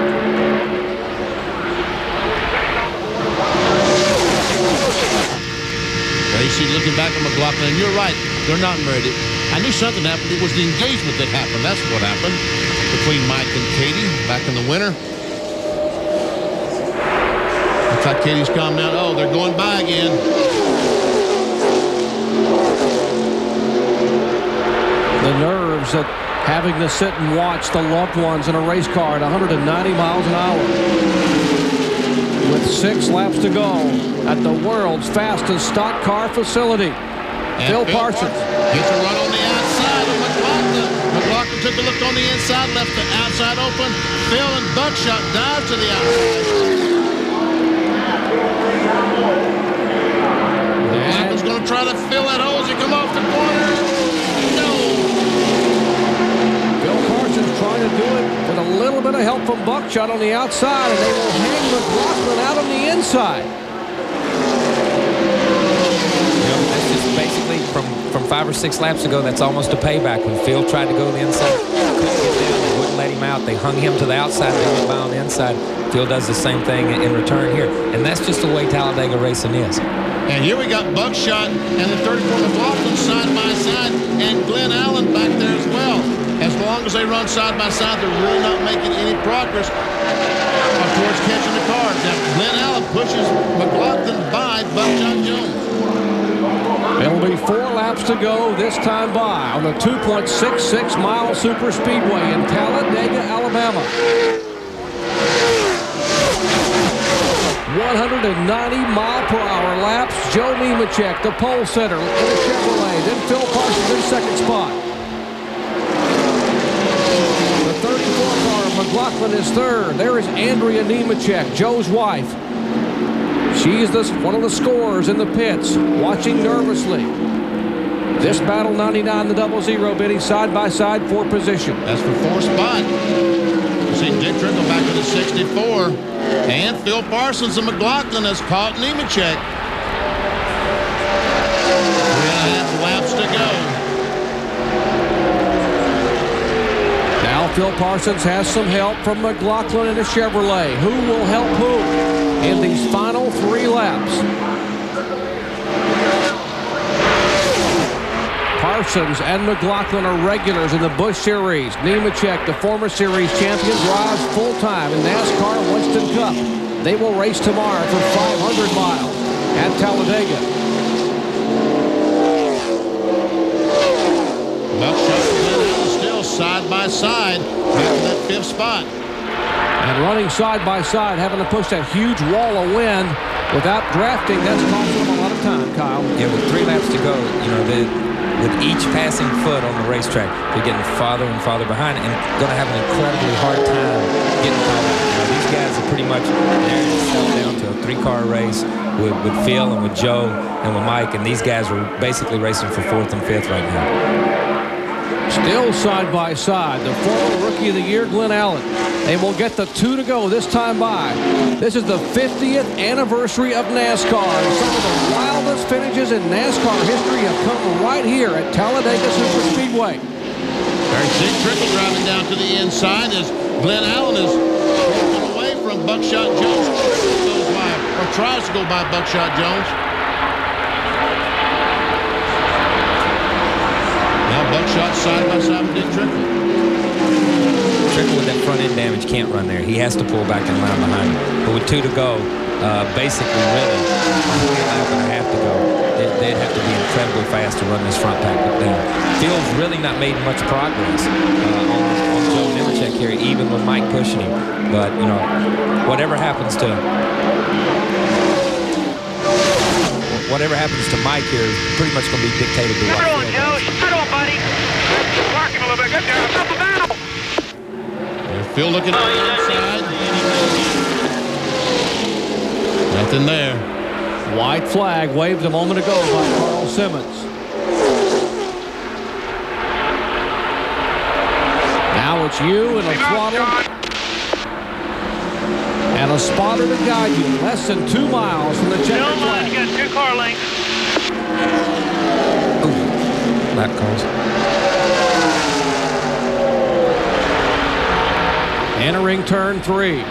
D: You see, looking back at McLaughlin, and you're right, they're not married. I knew something happened. It was the engagement that happened. That's what happened between Mike and Katie back in the winter. Looks like Katie's calmed down. Oh, they're going by again.
A: The nerves of having to sit and watch the loved ones in a race car at 190 miles an hour. With 6 laps to go at the world's fastest stock car facility.
D: And
A: Phil Parsons
D: gets a run on the outside of McLaughlin. McLaughlin took a look on the inside, left the outside open. Phil and Buckshot dive to the outside. McLaughlin's going to try to fill that hole as he come off the corner. No.
A: Phil Parsons trying to do it with a little bit of help from Buckshot on the outside, and they will hang McLaughlin out on the inside.
E: You know, that's just basically from 5 or 6 laps ago, that's almost a payback. When Phil tried to go to the inside, couldn't get down, they wouldn't let him out. They hung him to the outside, they went by on the inside. Phil does the same thing in return here. And that's just the way Talladega racing is.
D: And here we got Buckshot and the 34 McLaughlin side by side, and Glenn Allen back there as well. As long as they run side by side, they're really not making any progress towards catching the cars. Now, Glenn Allen pushes McLaughlin by Buckshot Jones.
A: It'll be 4 laps to go this time by on the 2.66-mile Superspeedway in Talladega, Alabama. 190-mile-per-hour laps. Joe Nemechek, the pole sitter in the Chevrolet. Then Phil Parsons in second spot. The 34 car of McLaughlin is third. There is Andrea Nemechek, Joe's wife. She is one of the scorers in the pits, watching nervously. This battle, 99, the 00 bidding side by side for position.
D: That's for fourth spot. You see Dick Trickle back to the 64. And Phil Parsons of McLaughlin has caught Nemechek. 3.5 laps to go.
A: Now Phil Parsons has some help from McLaughlin in a Chevrolet. Who will help who in these final 3 laps? Parsons and McLaughlin are regulars in the Busch Series. Nemechek, the former series champion, drives full-time in NASCAR Winston Cup. They will race tomorrow for 500 miles at Talladega.
D: Buckshot still side by side back to that 5th spot.
A: And running side by side, having to push that huge wall of wind without drafting, that's costing them a lot of time, Kyle.
E: Yeah, with 3 laps to go, with each passing foot on the racetrack, they're getting farther and farther behind and going to have an incredibly hard time getting caught up. These guys are pretty much settled down to a 3-car race with Phil and with Joe and with Mike, and these guys are basically racing for 4th and 5th right now.
A: Still side by side, the former Rookie of the Year, Glenn Allen. They will get the 2 to go this time by. This is the 50th anniversary of NASCAR. Some of the wildest finishes in NASCAR history have come right here at Talladega Superspeedway.
D: There's Dick Trickle driving down to the inside as Glenn Allen is walking away from Buckshot Jones. Trickle goes by, or tries to go by Buckshot Jones. Now Buckshot side by side with Dick Trickle.
E: Trickle with that front end damage can't run there. He has to pull back and line behind him. But with 2 to go, basically really, only a lap and a half to go, they'd have to be incredibly fast to run this front pack down. Phil's really not made much progress on Joe Nemechek here, even with Mike pushing him. But, whatever happens to Mike here is pretty much going to be dictated to what Phil does.
K: Joe. Shut on, buddy. You're barking a little bit. Good there. Stop the battle.
D: Phil looking at the outside. Nothing there.
A: White flag waved a moment ago by Carl Simmons. Now it's you and a throttle. And a spotter to guide you. Less than 2 miles from the checkered flag.
K: You got 2 car lengths.
E: Lap calls.
A: Entering turn 3.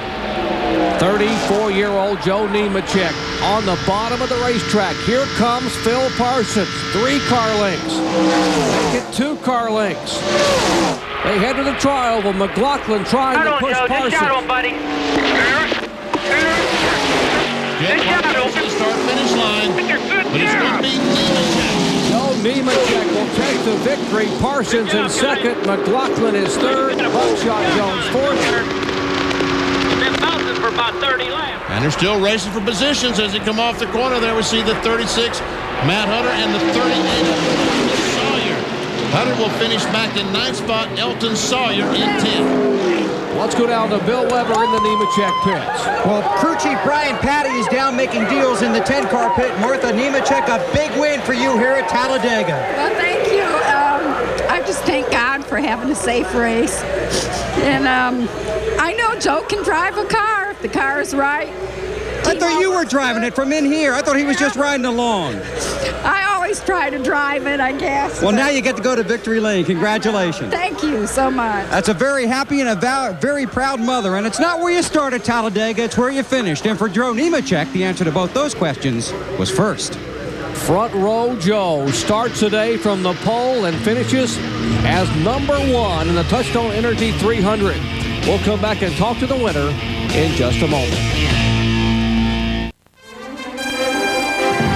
A: 34-year-old Joe Nemechek on the bottom of the racetrack. Here comes Phil Parsons. 3 car lengths. Make it 2 car lengths. They head to the trial with McLaughlin trying to push Parsons.
K: Just shot on, buddy.
D: Get Parsons to the start-finish line, but it's going to be Nemechek.
A: Joe Nemechek will take the victory. Parsons in second. McLaughlin is third. Buckshot Jones fourth.
K: Been bouncing for about 30 laps.
D: And they're still racing for positions as they come off the corner. There we see the 36, Matt Hunter, and the 38, Sawyer. Hunter will finish back in 9th spot. Elton Sawyer in 10th.
A: Let's go down to Bill Weber in the Nemechek pits.
C: Well, crew chief Brian Patty is down making deals in the 10-car pit. Martha Nemechek, a big win for you here at Talladega.
P: Well, thank you. I just thank God for having a safe race. And I know Joe can drive a car if the car is right.
C: I thought you were driving it from in here. I thought he was just riding along.
P: I always try to drive it, I guess.
C: Well, now you get to go to Victory Lane. Congratulations.
P: Thank you so much.
C: That's a very happy and a very proud mother. And it's not where you started, Talladega. It's where you finished. And for Joe Nemechek, the answer to both those questions was first.
A: Front row Joe starts today from the pole and finishes as number 1 in the Touchstone Energy 300. We'll come back and talk to the winner in just a moment.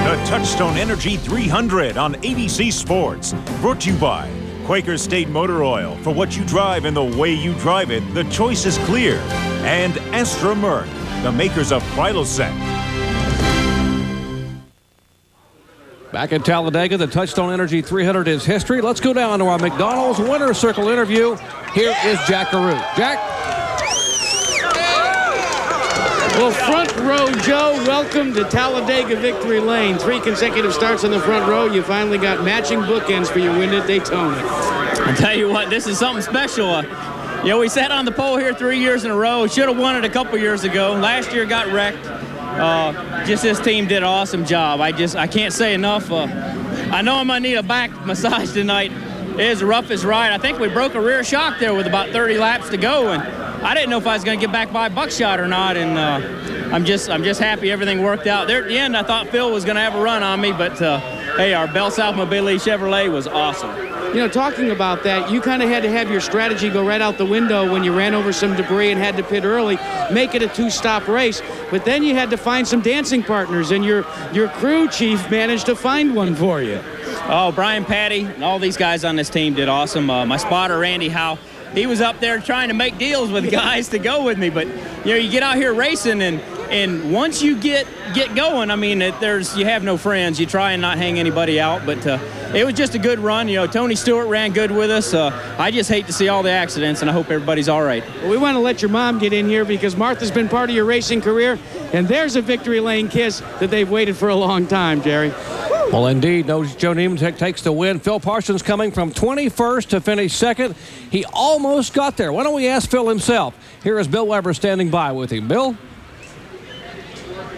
G: The Touchstone Energy 300 on ABC Sports. Brought to you by Quaker State Motor Oil. For what you drive and the way you drive it, the choice is clear. And Astra Merc, the makers of Pridleset.
A: Back at Talladega, the Touchstone Energy 300 is history. Let's go down to our McDonald's Winner's Circle interview. Here is Jack Arute. Jack?
B: Well, front row Joe, welcome to Talladega Victory Lane. 3 consecutive starts in the front row. You finally got matching bookends for your win at Daytona.
Q: I'll tell you what, this is something special. We sat on the pole here 3 years in a row. Should have won it a couple years ago. Last year got wrecked. Just this team did an awesome job. I can't say enough. I know I'm going to need a back massage tonight. It is the roughest ride. I think we broke a rear shock there with about 30 laps to go, and I didn't know if I was going to get back by Buckshot or not, and I'm just happy everything worked out. There at the end, I thought Phil was going to have a run on me, but hey, our Bell South Mobility Chevrolet was awesome.
B: Talking about that, you kind of had to have your strategy go right out the window when you ran over some debris and had to pit early, make it a 2-stop race. But then you had to find some dancing partners, and your crew chief managed to find one for you.
Q: Oh, Brian Patty and all these guys on this team did awesome. My spotter, Randy Howe, he was up there trying to make deals with guys to go with me. But, you get out here racing, and once you get going, I mean, you have no friends. You try and not hang anybody out, but it was just a good run. Tony Stewart ran good with us. I just hate to see all the accidents, and I hope everybody's all right.
B: Well, we want to let your mom get in here because Martha's been part of your racing career, and there's a victory lane kiss that they've waited for a long time, Jerry.
A: Well, indeed, Joe Nemechek takes the win. Phil Parsons coming from 21st to finish second. He almost got there. Why don't we ask Phil himself? Here is Bill Weber standing by with him. Bill?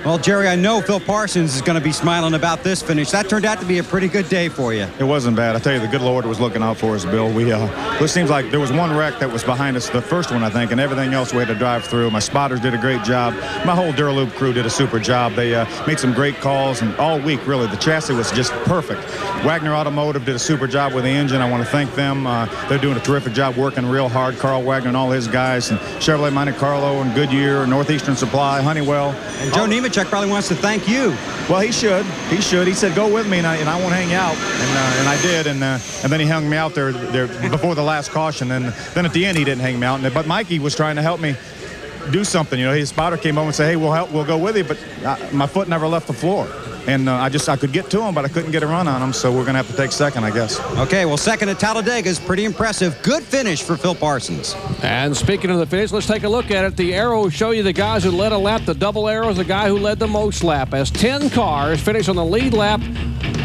C: Well, Jerry, I know Phil Parsons is going to be smiling about this finish. That turned out to be a pretty good day for you.
M: It wasn't bad. I tell you, the good Lord was looking out for us, Bill. It seems like there was one wreck that was behind us, the first one, I think, and everything else we had to drive through. My spotters did a great job. My whole Duraloop crew did a super job. They made some great calls, and all week, really, the chassis was just perfect. Wagner Automotive did a super job with the engine. I want to thank them. They're doing a terrific job working real hard. Carl Wagner and all his guys, and Chevrolet Monte Carlo and Goodyear, Northeastern Supply, Honeywell.
C: And Joe Nemechek probably wants to thank you.
M: Well, he should. He said, go with me, and I won't hang out. And I did, and then he hung me out there before the last caution. And then at the end, he didn't hang me out. But Mikey was trying to help me do something. His spotter came over and said, hey, we'll go with you. But my foot never left the floor. And I could get to him, but I couldn't get a run on him, so we're going to have to take second, I guess.
C: Okay, well, second at Talladega is pretty impressive. Good finish for Phil Parsons.
A: And speaking of the finish, let's take a look at it. The arrows show you the guys who led a lap. The double arrow is the guy who led the most lap, as 10 cars finish on the lead lap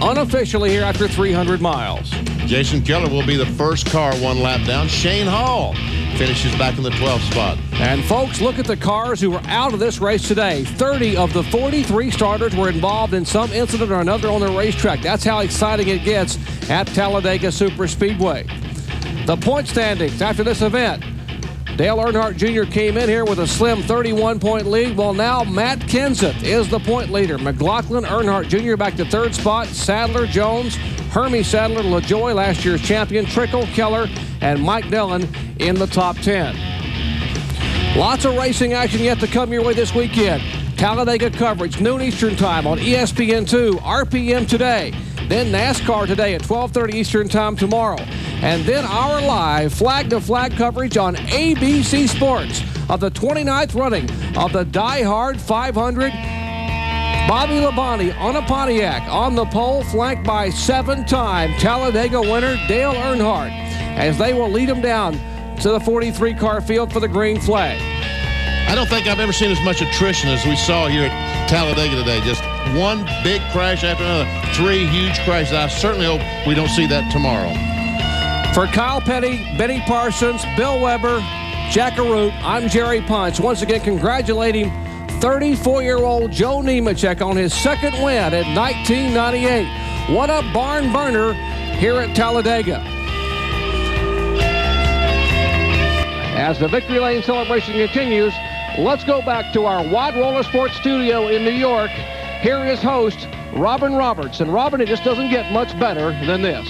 A: unofficially here after 300 miles.
D: Jason Keller will be the first car 1 lap down. Shane Hall finishes back in the 12th spot.
A: And folks, look at the cars who were out of this race today. 30 of the 43 starters were involved in some incident or another on the racetrack. That's how exciting it gets at Talladega Superspeedway. The point standings after this event. Dale Earnhardt Jr. came in here with a slim 31-point lead. Well, now Matt Kenseth is the point leader. McLaughlin, Earnhardt Jr. back to 3rd spot. Sadler, Jones, Hermie Sadler, LaJoy, last year's champion, Trickle, Keller, and Mike Dillon in the top 10. Lots of racing action yet to come your way this weekend. Talladega coverage, noon Eastern time on ESPN2, RPM today. Then NASCAR today at 12:30 Eastern time tomorrow. And then our live flag-to-flag coverage on ABC Sports of the 29th running of the Die Hard 500. Bobby Labonte on a Pontiac on the pole, flanked by 7-time Talladega winner Dale Earnhardt, as they will lead him down to the 43-car field for the green flag.
D: I don't think I've ever seen as much attrition as we saw here at Talladega today. Just one big crash after another, 3 huge crashes. I certainly hope we don't see that tomorrow.
A: For Kyle Petty, Benny Parsons, Bill Weber, Jack Arute, I'm Jerry Punch. Once again, congratulating 34-year-old Joe Nemechek on his second win in 1998. What a barn burner here at Talladega. As the Victory Lane celebration continues, let's go back to our Wide Roller Sports studio in New York. Here is host Robin Roberts. And Robin, it just doesn't get much better than this.